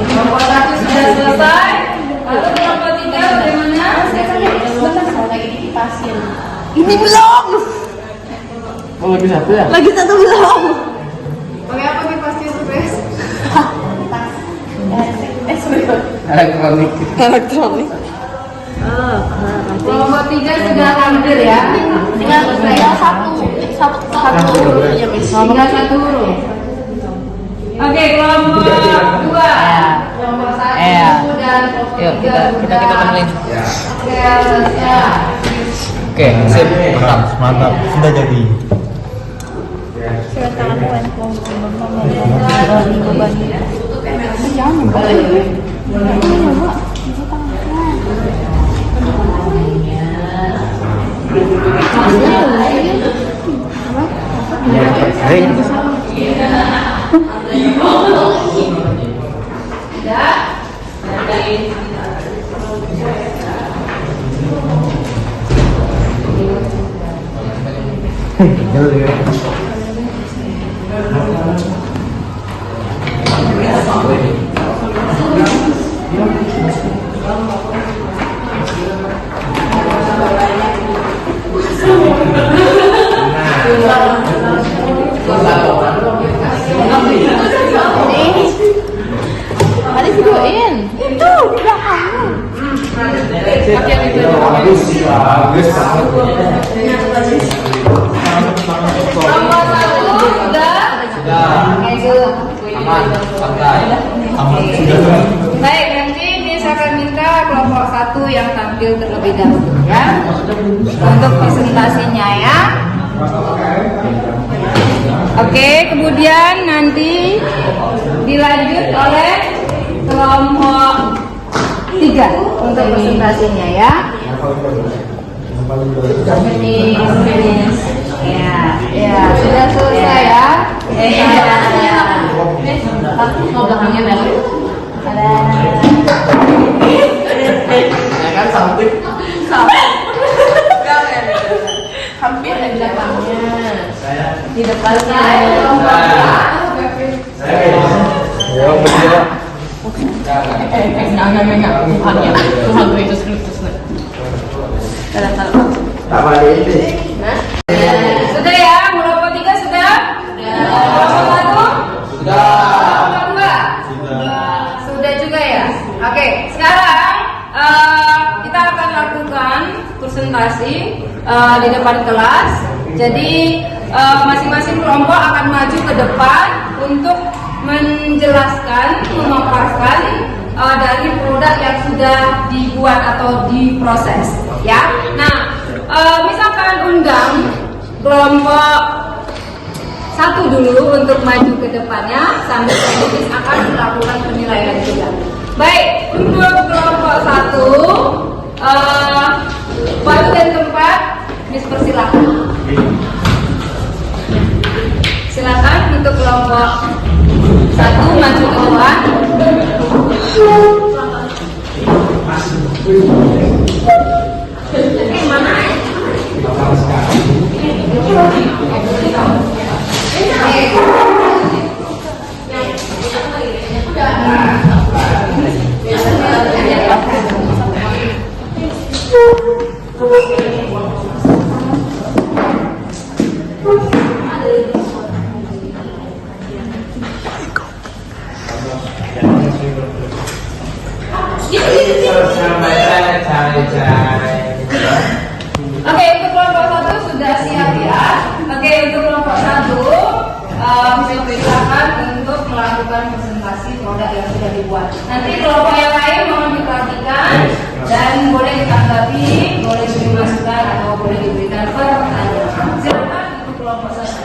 Kelompok 1 sudah selesai. Lalu kelompok 3 bagaimana? Ini belum. Oh, lagi satu ya? Lagi satu belum. Pakai apa kipasnya itu, Bes? Elektronik. Elektronik. Kelompok 3 sudah hampir ya. Tinggal satu huruf aja Miss. Tinggal satu huruf. Oke, kelompok 2. Kelompok 1 dan kelompok 3 kita temenin. Oke, selesai. Oke, sip. Mantap. Sudah jadi. Tadi videoin. Itu di belakangnya. Kelompok 1 sudah? Aman, santai. Baik, nanti Miss akan minta kelompok 1 yang tampil terlebih dahulu ya. Untuk presentasinya ya. Oke, kemudian nanti dilanjut oleh kelompok 3 untuk presentasinya ya. Ya, sudah selesai ya. Mau belakangnya Mel. kan samping. Hampir di belakangnya. Di depannya. Saya berdua. Tuhannya, Tuhan Yesus Kristus. Tak balik ini. Sudah ya, kelompok 3 sudah? Kelompok 1? Sudah. Kelompok 2? Sudah juga ya? Oke, sekarang kita akan lakukan presentasi di depan kelas. Jadi masing-masing kelompok akan maju ke depan untuk menjelaskan, memaparkan dari produk yang sudah dibuat atau diproses, ya. Nah, misalkan undang kelompok 1 dulu untuk maju ke depannya, sambil Miss akan melakukan penilaian juga. Baik, untuk kelompok 1, waktu dan tempat, Miss persilakan. Silakan untuk kelompok 1 maju ke depan. Oke, untuk kelompok 1 sudah siap ya. Oke, untuk kelompok 1 saya persilakan untuk melakukan presentasi produk yang sudah dibuat. Nanti kelompok yang lain mohon diperhatikan dan boleh ditanggapi, boleh diberi masukan atau boleh diberikan pertanyaan. Silakan untuk kelompok 1.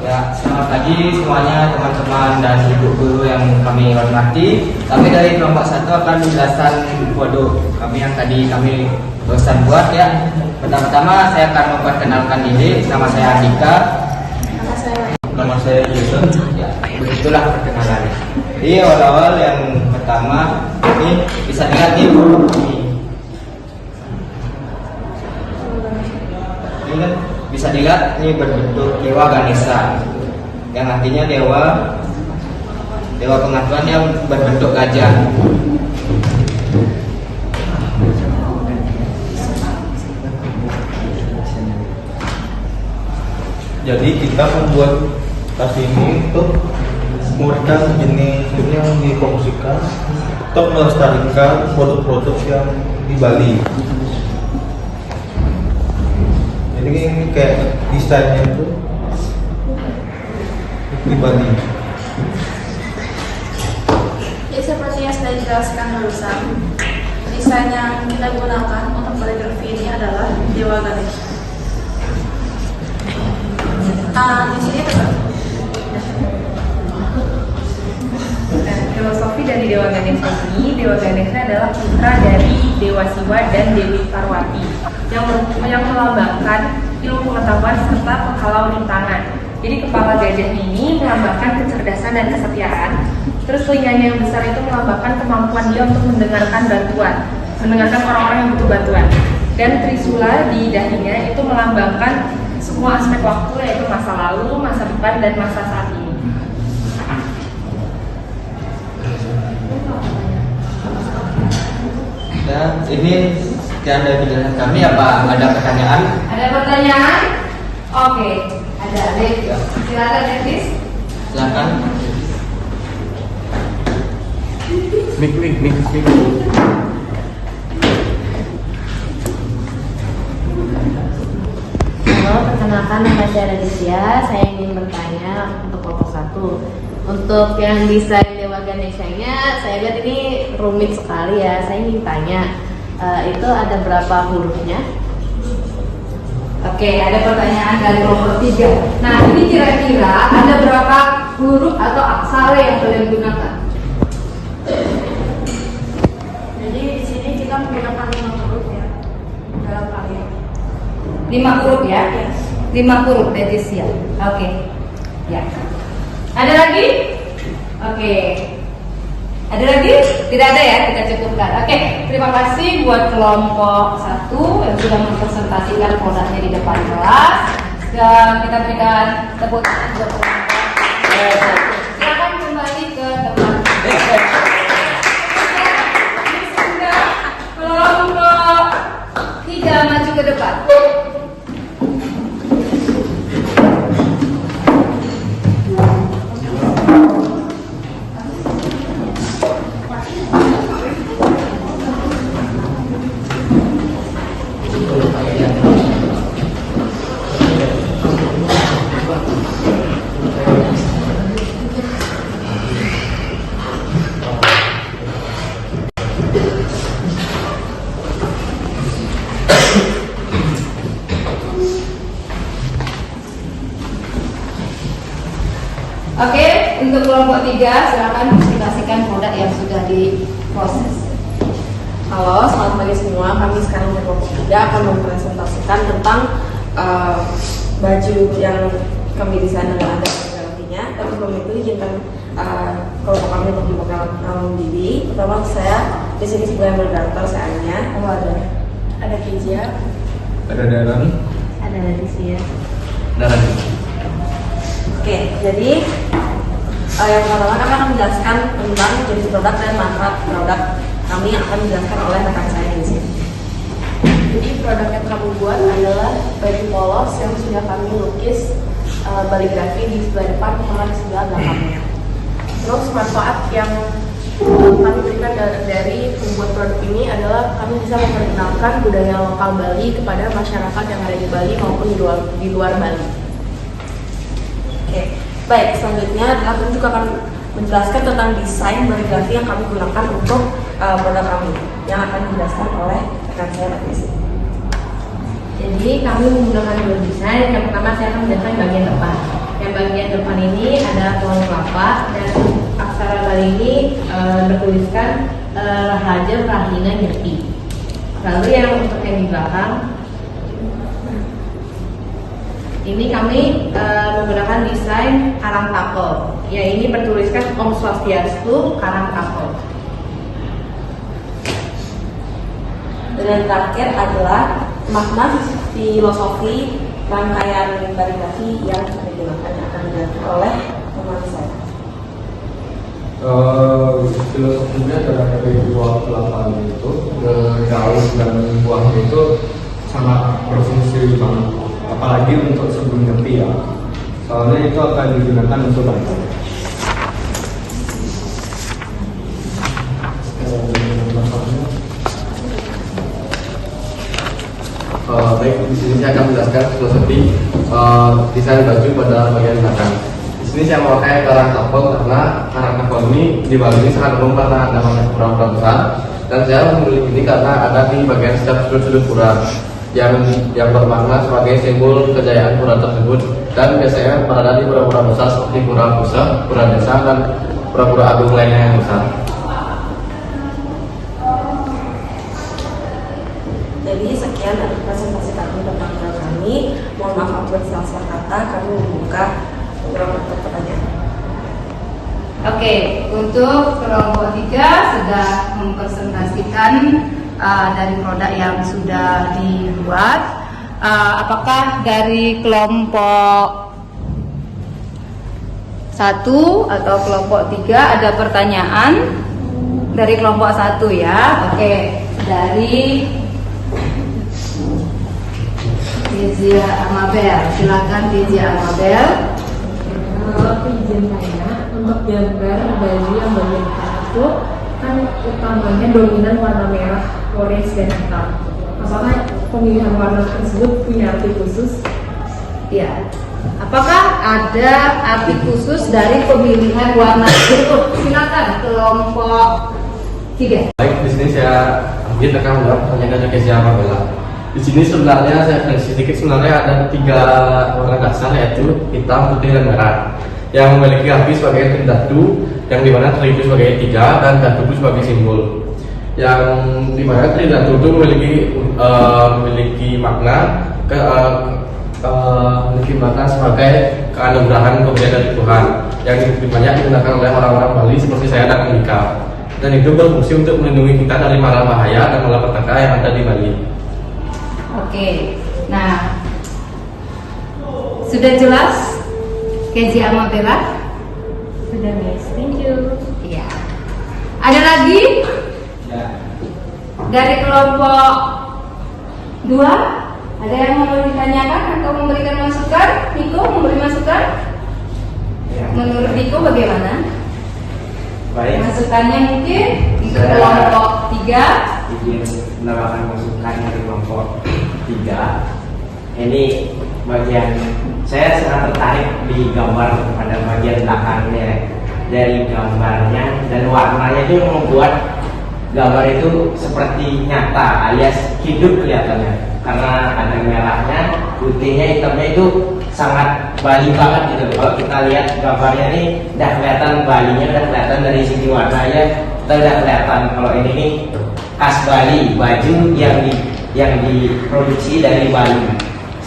Ya, selamat pagi semuanya teman-teman dan ibu guru yang kami hormati. Kami dari kelompok 1 akan menjelaskan produk kami yang tadi kami bosan buat ya. Pertama-tama saya akan memperkenalkan diri. Nama saya Andika. Nama saya Jason. Ya, begitulah perkenalan. Jadi awal-awal yang pertama ini bisa dilihat nih produk ini. Ini kan bisa dilihat ini berbentuk Dewa Ganesha, yang artinya dewa pengaturan yang berbentuk gajah. Jadi kita membuat tas ini untuk memberikan jenis ini yang difungsikan untuk melestarikan produk-produk yang di Bali. Jadi ini kayak desainnya itu di Bali. Ya, seperti yang sudah dijelaskan barusan, desain yang kita gunakan untuk kaligrafi ini adalah Dewa Ganesha. Di sini Filosofi dari Dewa Ganesha ini, Dewa Ganesha adalah putra dari Dewa Siwa dan Dewi Parwati yang melambangkan ilmu pengetahuan serta penghalau rintangan. Jadi kepala gajah ini melambangkan kecerdasan dan kesetiaan. Terus telinganya yang besar itu melambangkan kemampuan dia untuk mendengarkan orang-orang yang butuh bantuan. Dan trisula di dahinya itu melambangkan semua aspek waktu, yaitu masa lalu, masa depan, dan masa saat ini. Dan ini sekian dari penjelasan kami. Apa ada pertanyaan? Ada pertanyaan? Oke, ada. Ya. Silakan, Levis. Silakan. Mik. Halo, perkenalkan nama saya Raditya. Saya ingin bertanya untuk kelompok 1. Untuk yang desain Dewa Ganesha-nya, saya lihat ini rumit sekali ya. Saya ingin tanya, itu ada berapa hurufnya? Oke, ada pertanyaan dari kelompok 3. Nah, ini kira-kira ada berapa huruf atau aksara yang kalian gunakan? Jadi di sini kita menggunakan 5 huruf ya dalam hal ini. 5 huruf ya? 5 huruf, Leticia. Oke. Ya. Ada lagi? Oke. Ada lagi? Tidak ada ya, kita cukupkan. Oke, terima kasih buat kelompok 1 yang sudah mempresentasikan produknya di depan kelas. Dan kita berikan tepuk tangan buat kelompok. Silakan kembali ke tempat. ke depan. Oke, untuk kelompok 3 silakan presentasikan produk yang sudah diproses. Halo, selamat pagi semua. Kami sekarang dari kelompok 3 akan mempresentasikan tentang baju yang kami desain dan ada garantinya. Tapi sebelum itu izinkan kelompok kami untuk diperkenalkan diri. Pertama saya di sini sebagai moderator, saya Anya. Ada Kezia, Ada Daran. ada Leticia. Daran. Oke, jadi yang pertama kami akan menjelaskan tentang jenis produk dan manfaat produk kami yang akan dijelaskan oleh rekan saya di sini. Jadi produk yang kami buat adalah baju polos yang sudah kami lukis baligrafi di sebelah depan sama di sebelah belakangnya. Terus manfaat yang kami berikan dari membuat produk ini adalah kami bisa memperkenalkan budaya lokal Bali kepada masyarakat yang ada di Bali maupun di luar Bali. Oke, baik, selanjutnya adalah kami juga akan menjelaskan tentang desain baligrafi yang kami gunakan untuk produk kami yang akan dijelaskan oleh rekan saya di sini. Jadi kami menggunakan dua desain. Yang pertama saya akan menjelaskan bagian depan. Yang bagian depan ini ada pohon kelapa dan aksara Bali ini bertuliskan Rahaja Rahina Nyepi. Lalu yang untuk yang di belakang ini kami menggunakan desain Karang Tapel. Ya, ini bertuliskan Om Swastiastu Karang Tapel. Dan yang terakhir adalah makna filosofi rangkaian baligrafi yang digunakan yang akan dijelaskan oleh teman saya. Filosofinya dari buah kelapa itu, daun dan buahnya itu sangat berfungsi banget, apalagi untuk sebelum nyepi ya, soalnya itu akan digunakan untuk bantal. Baik, di sini saya akan menjelaskan filosofi desain baju pada bagian belakang. Di sini saya memakai karang tapel karena karang tapel ini di Bali ini sangat umum karena ada banyak pura-pura besar, dan saya memilih ini karena ada di bagian setiap sudut-sudut pura yang bermakna sebagai simbol kejayaan pura tersebut, dan biasanya berada di pura-pura besar seperti pura pusat, pura desa, dan pura-pura agung lainnya yang besar. Jadi sekian dari presentasi kami tentang produk kami. Mohon maaf apabila salah kata. Kami membuka beberapa pertanyaan. Oke, untuk kelompok 3 sudah mempresentasikan dari produk yang sudah dibuat. Apakah dari kelompok 1 atau kelompok 3 ada pertanyaan? Dari kelompok 1 ya. Oke, dari Kezia Amabel, silakan Kezia Amabel. Aku izin tanya, untuk gambar baju yang bagian depan itu kan utamanya dominan warna merah, orange, dan hitam. Masalah pemilihan warna tersebut punya arti khusus? Ya. Apakah ada arti khusus dari pemilihan warna tersebut? Silakan kelompok 3. Baik, di sini saya ambil akan menjawab pertanyaan Kezia Amabella. Di sini sebenarnya saya sedikit sebenarnya ada 3 warna dasar, yaitu hitam, putih, dan merah, yang memiliki api sebagai tridatu, yang dimana terigu sebagai 3 dan datu itu sebagai simbol. Yang dimana tridatu itu memiliki makna sebagai keanugerahan pemberian dari Tuhan, yang banyak digunakan oleh orang-orang Bali seperti saya dan Andika, dan itu berfungsi untuk melindungi kita dari mara bahaya dan malapetaka yang ada di Bali. Oke, nah sudah jelas Kezia Amabella? Sudah, Miss. Thank you. Iya. Ada lagi? Ya. Dari kelompok 2? Ada yang mau ditanyakan atau memberikan masukan? Niko memberi masukan? Ya. Menurut Niko bagaimana? Baik. Masukannya mungkin untuk Saya- kelompok 3. Izin menambahkan masukan dari kelompok 3. Ini bagian saya sangat tertarik di gambar pada bagian belakangnya dari gambarnya dan warnanya itu yang membuat gambar itu seperti nyata alias hidup kelihatannya karena ada merahnya, putihnya, hitamnya itu sangat Bali banget gitu. Kalau kita lihat gambarnya nih udah kelihatan Balinya, udah kelihatan dari segi warnanya kita udah kelihatan kalau ini nih khas Bali, baju yang diproduksi dari Bali.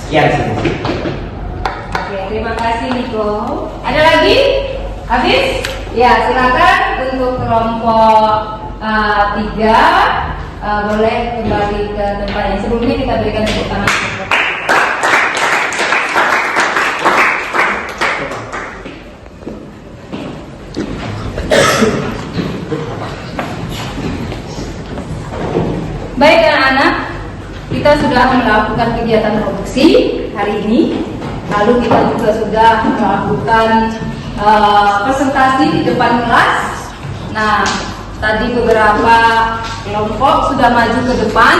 Sekian sih. Oke, terima kasih Niko. Ada lagi? Habis? Ya, silakan untuk kelompok 3 boleh kembali ke tempatnya. Sebelumnya kita berikan tepuk tangan. Baik anak-anak, kita sudah melakukan kegiatan produksi hari ini. Lalu kita juga sudah melakukan presentasi di depan kelas. Nah, tadi beberapa kelompok sudah maju ke depan.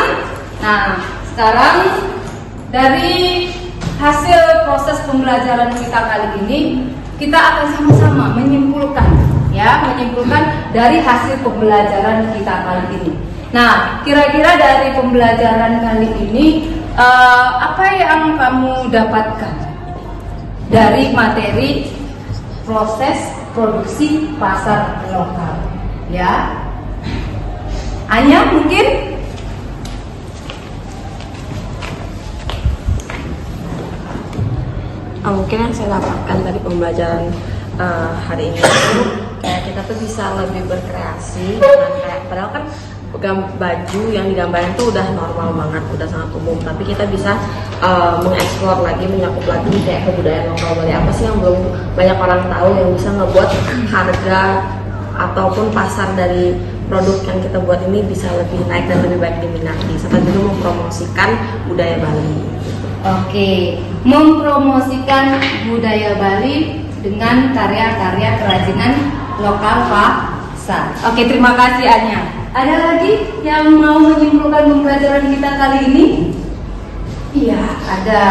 Nah, sekarang dari hasil proses pembelajaran kita kali ini, kita akan sama-sama menyimpulkan dari hasil pembelajaran kita kali ini. Nah, kira-kira dari pembelajaran kali ini apa yang kamu dapatkan dari materi proses produksi pasar lokal? Ya, Anya mungkin? Mungkin yang saya dapatkan dari pembelajaran hari ini itu kayak kita tuh bisa lebih berkreasi dengan kayak padahal kan baju yang digambarin tuh udah normal banget, udah sangat umum, tapi kita bisa mengeksplor lagi, menyakup lagi kayak kebudayaan lokal Bali apa sih yang belum banyak orang tahu, yang bisa ngebuat harga ataupun pasar dari produk yang kita buat ini bisa lebih naik dan lebih baik diminati, serta juga mempromosikan budaya Bali. Oke, mempromosikan budaya Bali dengan karya-karya kerajinan lokal pasar. Oke, terima kasih Anya. Ada lagi yang mau menyimpulkan pembelajaran kita kali ini? Iya, ada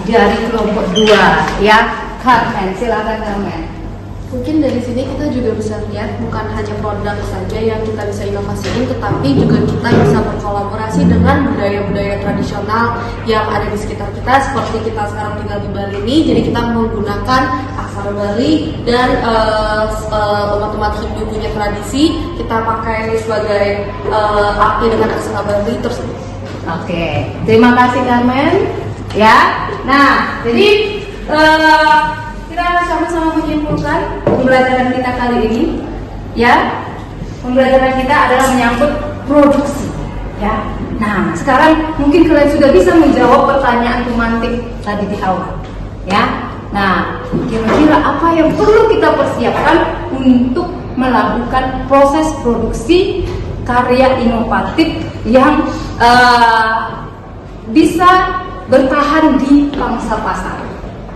dari kelompok 2 ya. Carmen, silakan Carmen. Mungkin dari sini kita juga bisa lihat bukan hanya produk saja yang kita bisa inovasikan, tetapi juga kita bisa berkolaborasi dengan budaya-budaya tradisional yang ada di sekitar kita. Seperti kita sekarang tinggal di Bali ini, jadi kita menggunakan aksara Bali dan umat-umat Hindu punya tradisi, kita pakai sebagai arti dengan aksara Bali tersebut. Oke, terima kasih Carmen. Ya, nah jadi kita sama-sama menyimpulkan pembelajaran kita kali ini. Ya, pembelajaran kita adalah menyangkut produksi. Ya, nah sekarang mungkin kalian sudah bisa menjawab pertanyaan pemantik tadi di awal. Ya, nah kira-kira apa yang perlu kita persiapkan untuk melakukan proses produksi karya inovatif yang bisa bertahan di pangsa pasar,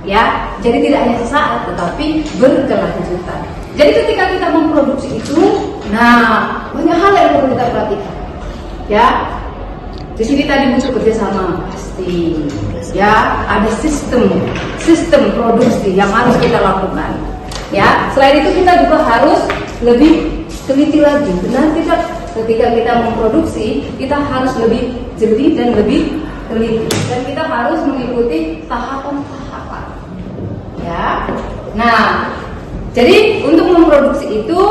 ya. Jadi tidak hanya sesaat, tetapi berkelanjutan. Jadi ketika kita memproduksi itu, nah banyak hal yang perlu kita perhatikan, ya. Di sini tadi butuh kerjasama pasti, ya. Ada sistem produksi yang harus kita lakukan, ya. Selain itu kita juga harus lebih teliti lagi. Benar tidak? Ketika kita memproduksi, kita harus lebih jeli dan lebih teliti, dan kita harus mengikuti tahapan-tahapan, ya. Nah, jadi untuk memproduksi itu,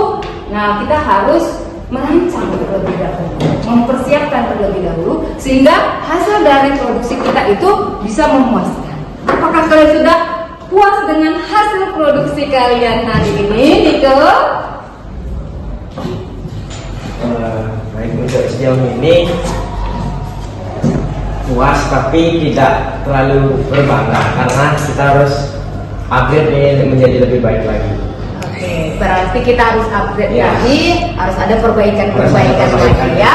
nah kita harus merancang terlebih dahulu, mempersiapkan terlebih dahulu, sehingga hasil dari produksi kita itu bisa memuaskan. Apakah kalian sudah puas dengan hasil produksi kalian hari ini, Niko? Baik, untuk sejauh ini puas tapi tidak terlalu berbangga karena kita harus upgrade ini menjadi lebih baik lagi. Oke, berarti kita harus upgrade Ya. lagi, harus ada perbaikan lagi ya.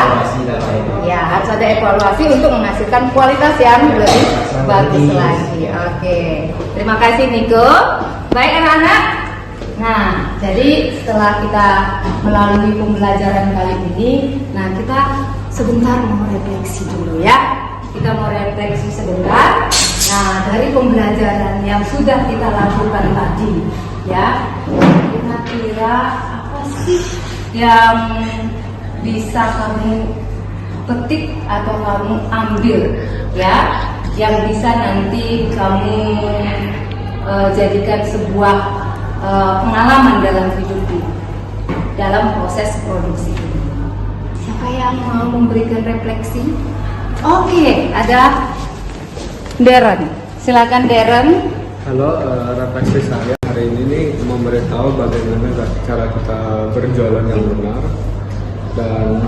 Ya, harus harus ada evaluasi untuk menghasilkan kualitas yang lebih bagus lagi. Oke, terima kasih Niko. Baik anak-anak. Nah, jadi setelah kita melalui pembelajaran kali ini, nah kita sebentar mau refleksi dulu ya. Kita mau refleksi sebentar. Nah, dari pembelajaran yang sudah kita lakukan tadi, ya, kira-kira apa sih yang bisa kamu petik atau kamu ambil, ya, yang bisa nanti kamu jadikan sebuah pengalaman dalam hidup ini, dalam proses produksi ini. Siapa yang mau memberikan refleksi? Oke, ada Darren. Silakan Darren. Halo, refleksi saya hari ini nih memberitahu bagaimana cara kita berjualan yang benar dan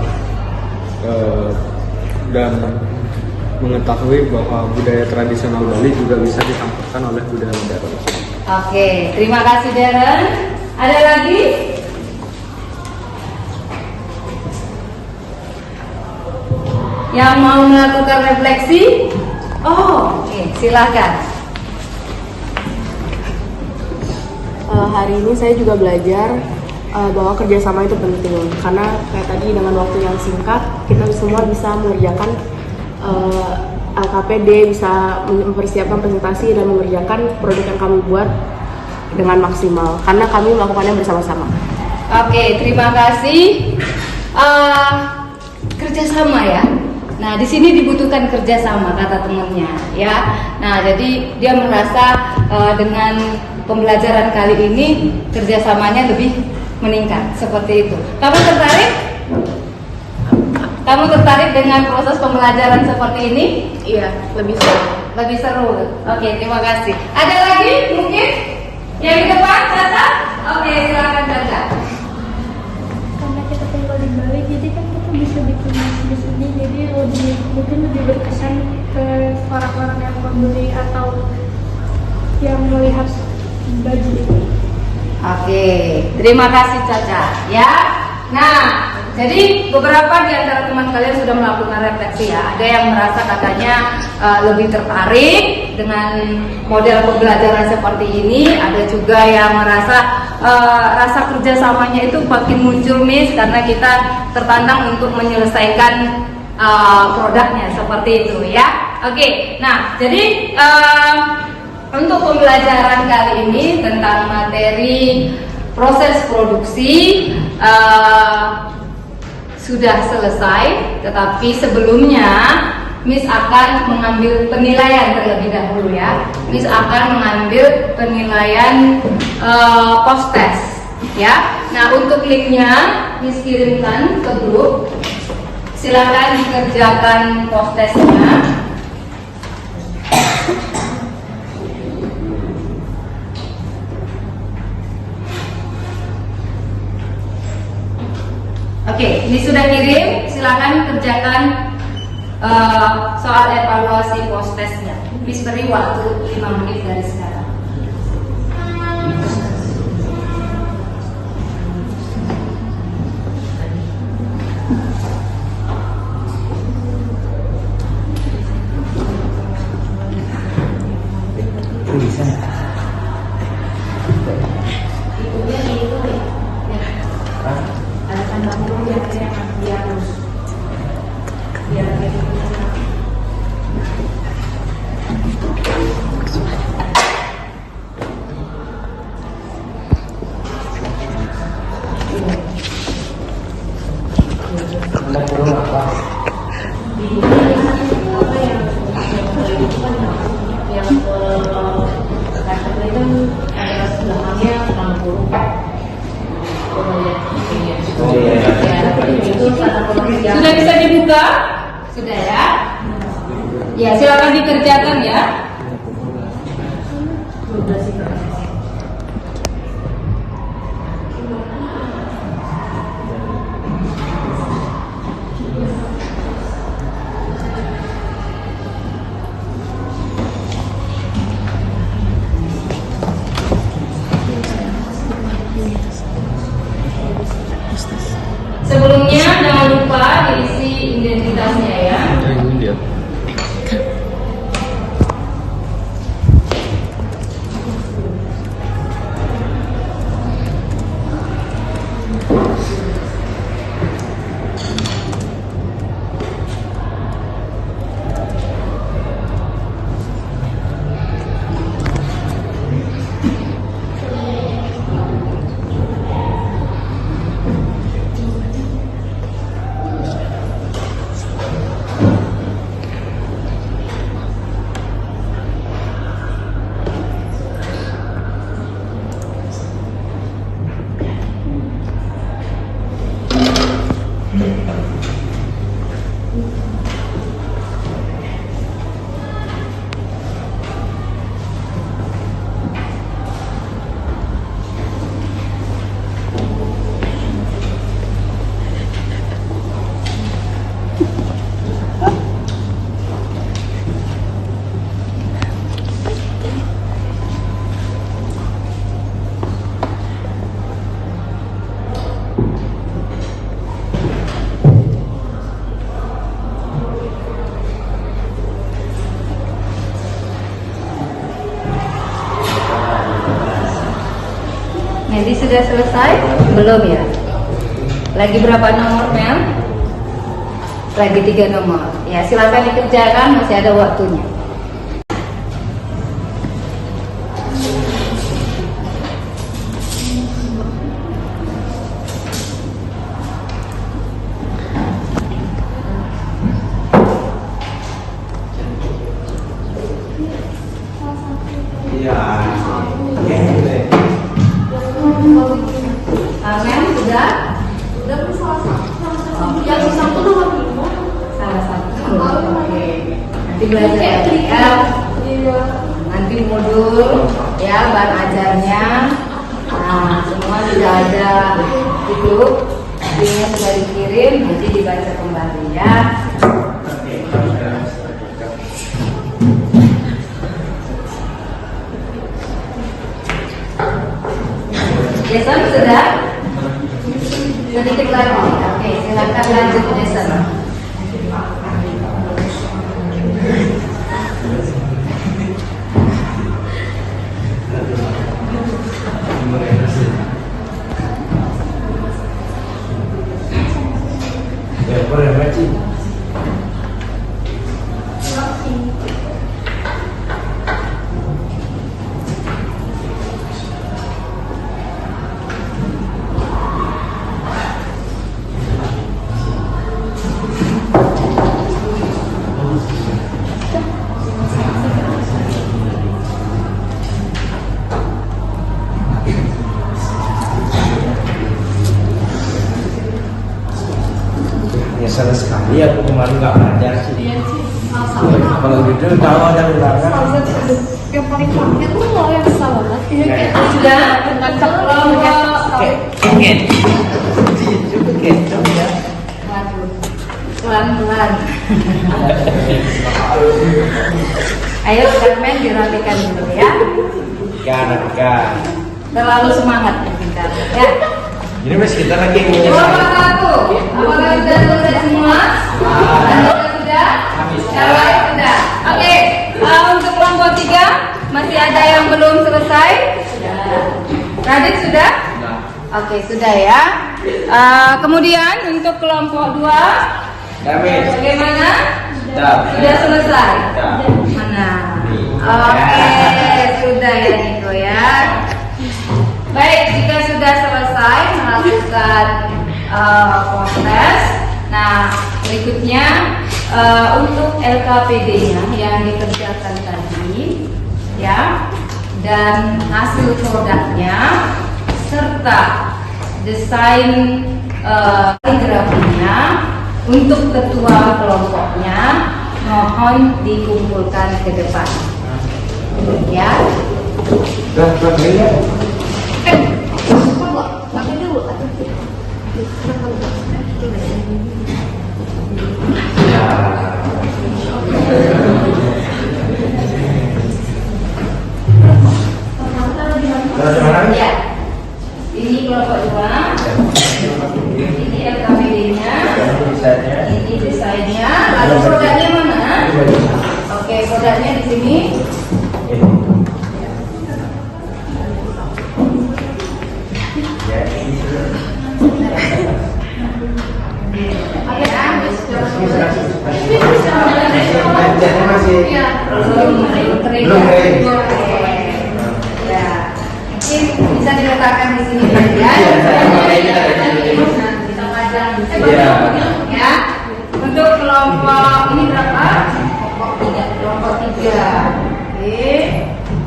mengetahui bahwa budaya tradisional Bali juga bisa ditampilkan oleh budaya modern. Oke, terima kasih Darren. Ada lagi? Yang mau melakukan refleksi? Oh, oke, silakan. Hari ini saya juga belajar bahwa kerjasama itu penting, karena kayak tadi dengan waktu yang singkat kita semua bisa mengerjakan LKPD, bisa mempersiapkan presentasi dan mengerjakan produk yang kami buat dengan maksimal karena kami melakukannya bersama-sama. Oke, terima kasih. Kerjasama ya. Nah, di sini dibutuhkan kerjasama kata temannya, ya. Nah, jadi dia merasa dengan pembelajaran kali ini kerjasamanya lebih meningkat seperti itu. Kamu tertarik? Kamu tertarik dengan proses pembelajaran seperti ini? Iya, lebih seru. Lebih seru. Oke, terima kasih. Ada lagi mungkin yang di depan, Caca? Oke, silakan Caca. Karena kita tinggal di Bali, jadi kan kita bisa bikin di sini, jadi mungkin lebih berkesan ke orang-orang yang membeli atau yang melihat baju ini. Oke, terima kasih Caca. Ya, nah, jadi beberapa di antara teman kalian sudah melakukan refleksi ya. Ada yang merasa katanya lebih tertarik dengan model pembelajaran seperti ini. Ada juga yang merasa rasa kerjasamanya itu makin muncul Miss karena kita tertantang untuk menyelesaikan produknya seperti itu ya. Oke, nah jadi untuk pembelajaran kali ini tentang materi proses produksi sudah selesai, tetapi sebelumnya Miss akan mengambil penilaian terlebih dahulu ya. Miss akan mengambil penilaian post test ya. Nah, untuk linknya Miss kirimkan ke grup. Silakan dikerjakan post testnya. Oke, ini sudah kirim. Silakan kerjakan soal evaluasi post testnya. Please beri waktu 5 menit dari sekarang. Sudah bisa dibuka? Sudah ya? Ya, silakan dikerjakan ya. Sebelumnya jangan lupa diisi identitasnya ya. Jadi sudah selesai? Belum ya? Lagi berapa nomor, Mel? Lagi 3 nomor. Ya, silakan dikerjakan, masih ada waktunya. Amen, sudah? Udah kan salah satu. Yang satu nomor 5. Salah satu. Oke. Nanti belajar ya. Nanti modul ya bahan ajarnya. Nah, semua sudah ada itu. Linknya sudah dikirim, nanti dibaca kembali ya. Jason sudah? Sedikit lagi. Oke, silakan lanjut Jason. Ya, boleh baca. Nyesel sekali aku kemarin nggak belajar sih. Iya sih, sama. Kalau gitu tahu ada ulangan. Yang paling penting itu lo yang salah. Iya, kayak Sudah? Kelompok. Itu kencang ya. Waduh, pelan-pelan. Ayo Carmen dirapikan dulu ya. Kan. Terlalu semangat kita. Ya. Jadi mas kita lagi Kelompok 1. Apakah sudah selesai semua? Anda sudah? Yang lain sudah. Oke. Untuk kelompok 3 masih ada yang belum selesai? Radit sudah? Oke, sudah ya. Kemudian untuk kelompok 2 bagaimana? Sudah selesai? Mana? Oke, sudah ya Niko ya. Baik, jika sudah selesai melakukan kontes, nah berikutnya untuk LKPD-nya yang dikerjakan tadi, ya, dan hasil produknya serta desain kaligrafinya untuk ketua kelompoknya mohon dikumpulkan ke depan, ya. Ya, ini kelompok 2, ini LKPD-nya, ini desainnya, lalu produknya mana? Oke, produknya di sini. Belum ya, mungkin bisa diletakkan di sini ya. Kita pajang ya. Untuk kelompok ini berapa? Kelompok 3. Oke.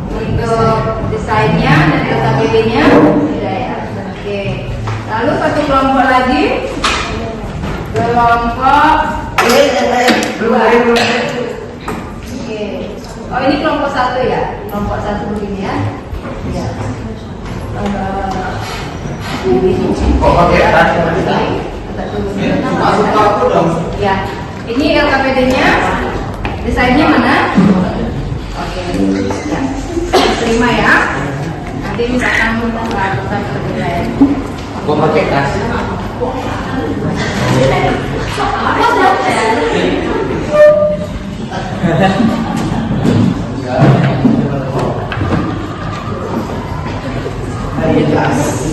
Untuk desainnya dan LKPD-nya sudah ya. Oke. Lalu satu kelompok lagi. Kelompok 2. Oke. Oh, ini kelompok 1 ya. Kelompok 1 begini ya. Ya. Kok pakai tas? Masuk aku dong. Ya. Ini LKPD-nya. Desainnya mana? Oke. Ya. Terima ya. Nanti misalkan melakukan penilaian. Kok pakai tas? Jelas.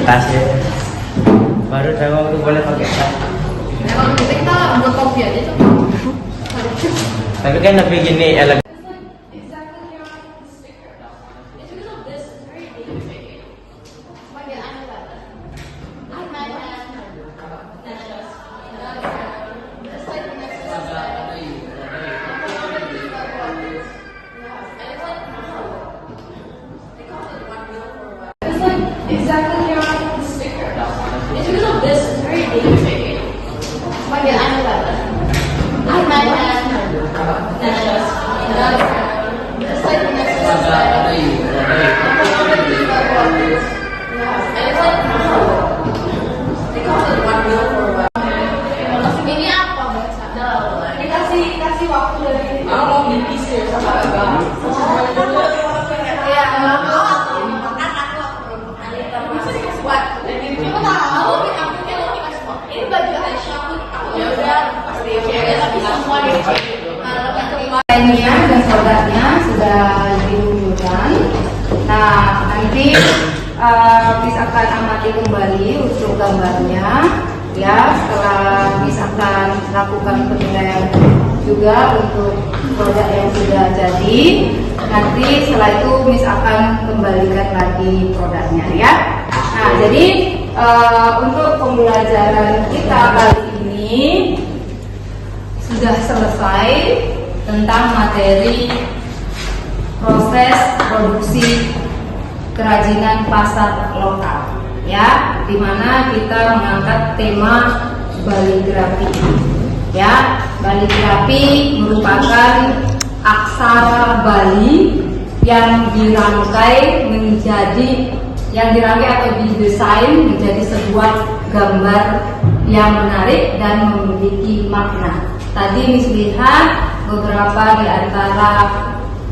tas ya. Baru tahu aku boleh pakai tas. Kalau gitu kita buat kopi aja coba. Tapi kan lebih gini elegan. Lainnya dan produknya sudah diunjukkan. Nah, nanti Miss akan amati kembali untuk gambarnya. Ya, setelah Miss akan lakukan penilaian juga untuk produk yang sudah jadi. Nanti setelah itu Miss akan kembalikan lagi produknya ya. Nah, jadi untuk pembelajaran kita kali ini sudah selesai tentang materi proses produksi kerajinan pasar lokal ya, dimana kita mengangkat tema baligrafi ya. Baligrafi merupakan aksara Bali yang dirangkai atau didesain menjadi sebuah gambar yang menarik dan memiliki makna. Tadi Miss lihat beberapa di antara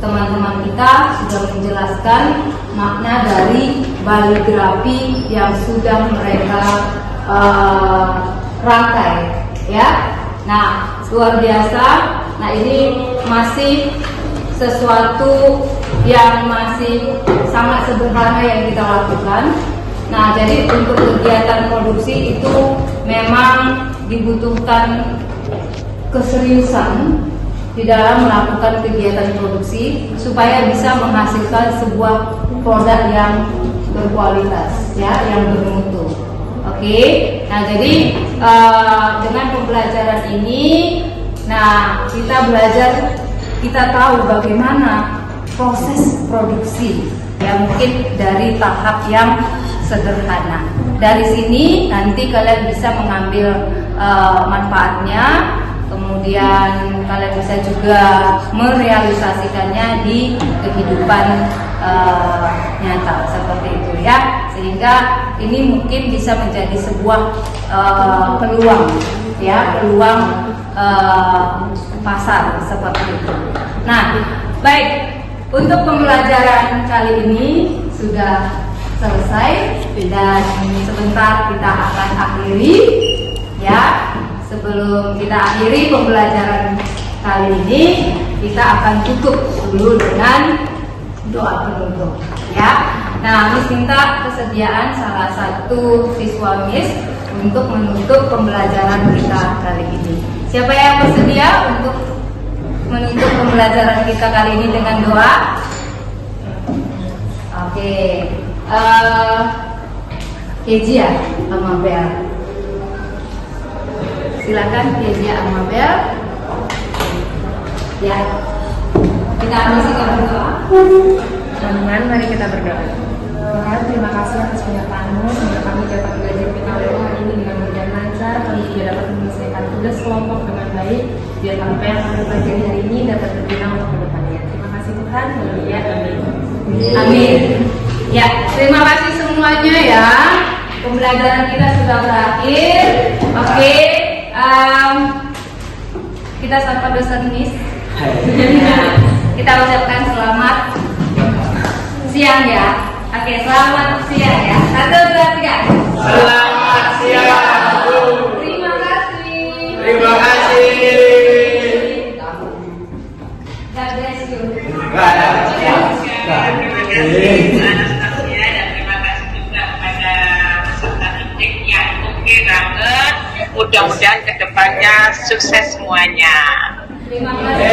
teman-teman kita sudah menjelaskan makna dari baligrafi yang sudah mereka rangkai ya. Nah, luar biasa. Nah, ini masih sesuatu yang masih sangat sederhana yang kita lakukan. Nah, jadi untuk kegiatan produksi itu memang dibutuhkan keseriusan di dalam melakukan kegiatan produksi supaya bisa menghasilkan sebuah produk yang berkualitas ya, yang bermutu. Oke. Nah, jadi dengan pembelajaran ini, nah kita belajar, kita tahu bagaimana proses produksi yang mungkin dari tahap yang sederhana. Dari sini nanti kalian bisa mengambil manfaatnya. Kemudian kalian bisa juga merealisasikannya di kehidupan nyata seperti itu ya, sehingga ini mungkin bisa menjadi sebuah peluang ya, peluang pasar seperti itu. Nah, baik, untuk pembelajaran kali ini sudah selesai dan sebentar kita akan akhiri ya. Sebelum kita akhiri pembelajaran kali ini, kita akan tutup dulu dengan doa penutup ya. Nah, Miss minta kesediaan salah satu siswa Miss untuk menutup pembelajaran kita kali ini. Siapa yang bersedia untuk menutup pembelajaran kita kali ini dengan doa? Oke, Kezia Amabel. Silakan Kezia Amabel. Ya, kita mengisikan berdoa. Teman-teman, mari kita berdoa. Tuhan, terima kasih atas penyertaan-Mu sehingga kami dapat belajar kita hari ini dengan berjalan lancar. Kami juga dapat menyelesaikan tugas kelompok dengan baik, biar apa yang kami pelajari hari ini dapat berguna untuk kedepannya. Terima kasih Tuhan. Haleluya. Amin. Amin. Ya, terima kasih semuanya ya. Pembelajaran kita sudah berakhir. Oke. Kita sapa dosen Miss. Kita ucapkan selamat siang ya. Oke, selamat siang ya. 1, 2, 3. Selamat siang. Terima kasih. Terima kasih. God bless you. Terima kasih. mudah-mudahan kedepannya sukses semuanya. Terima kasih.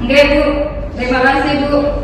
Oke Bu, terima kasih Bu.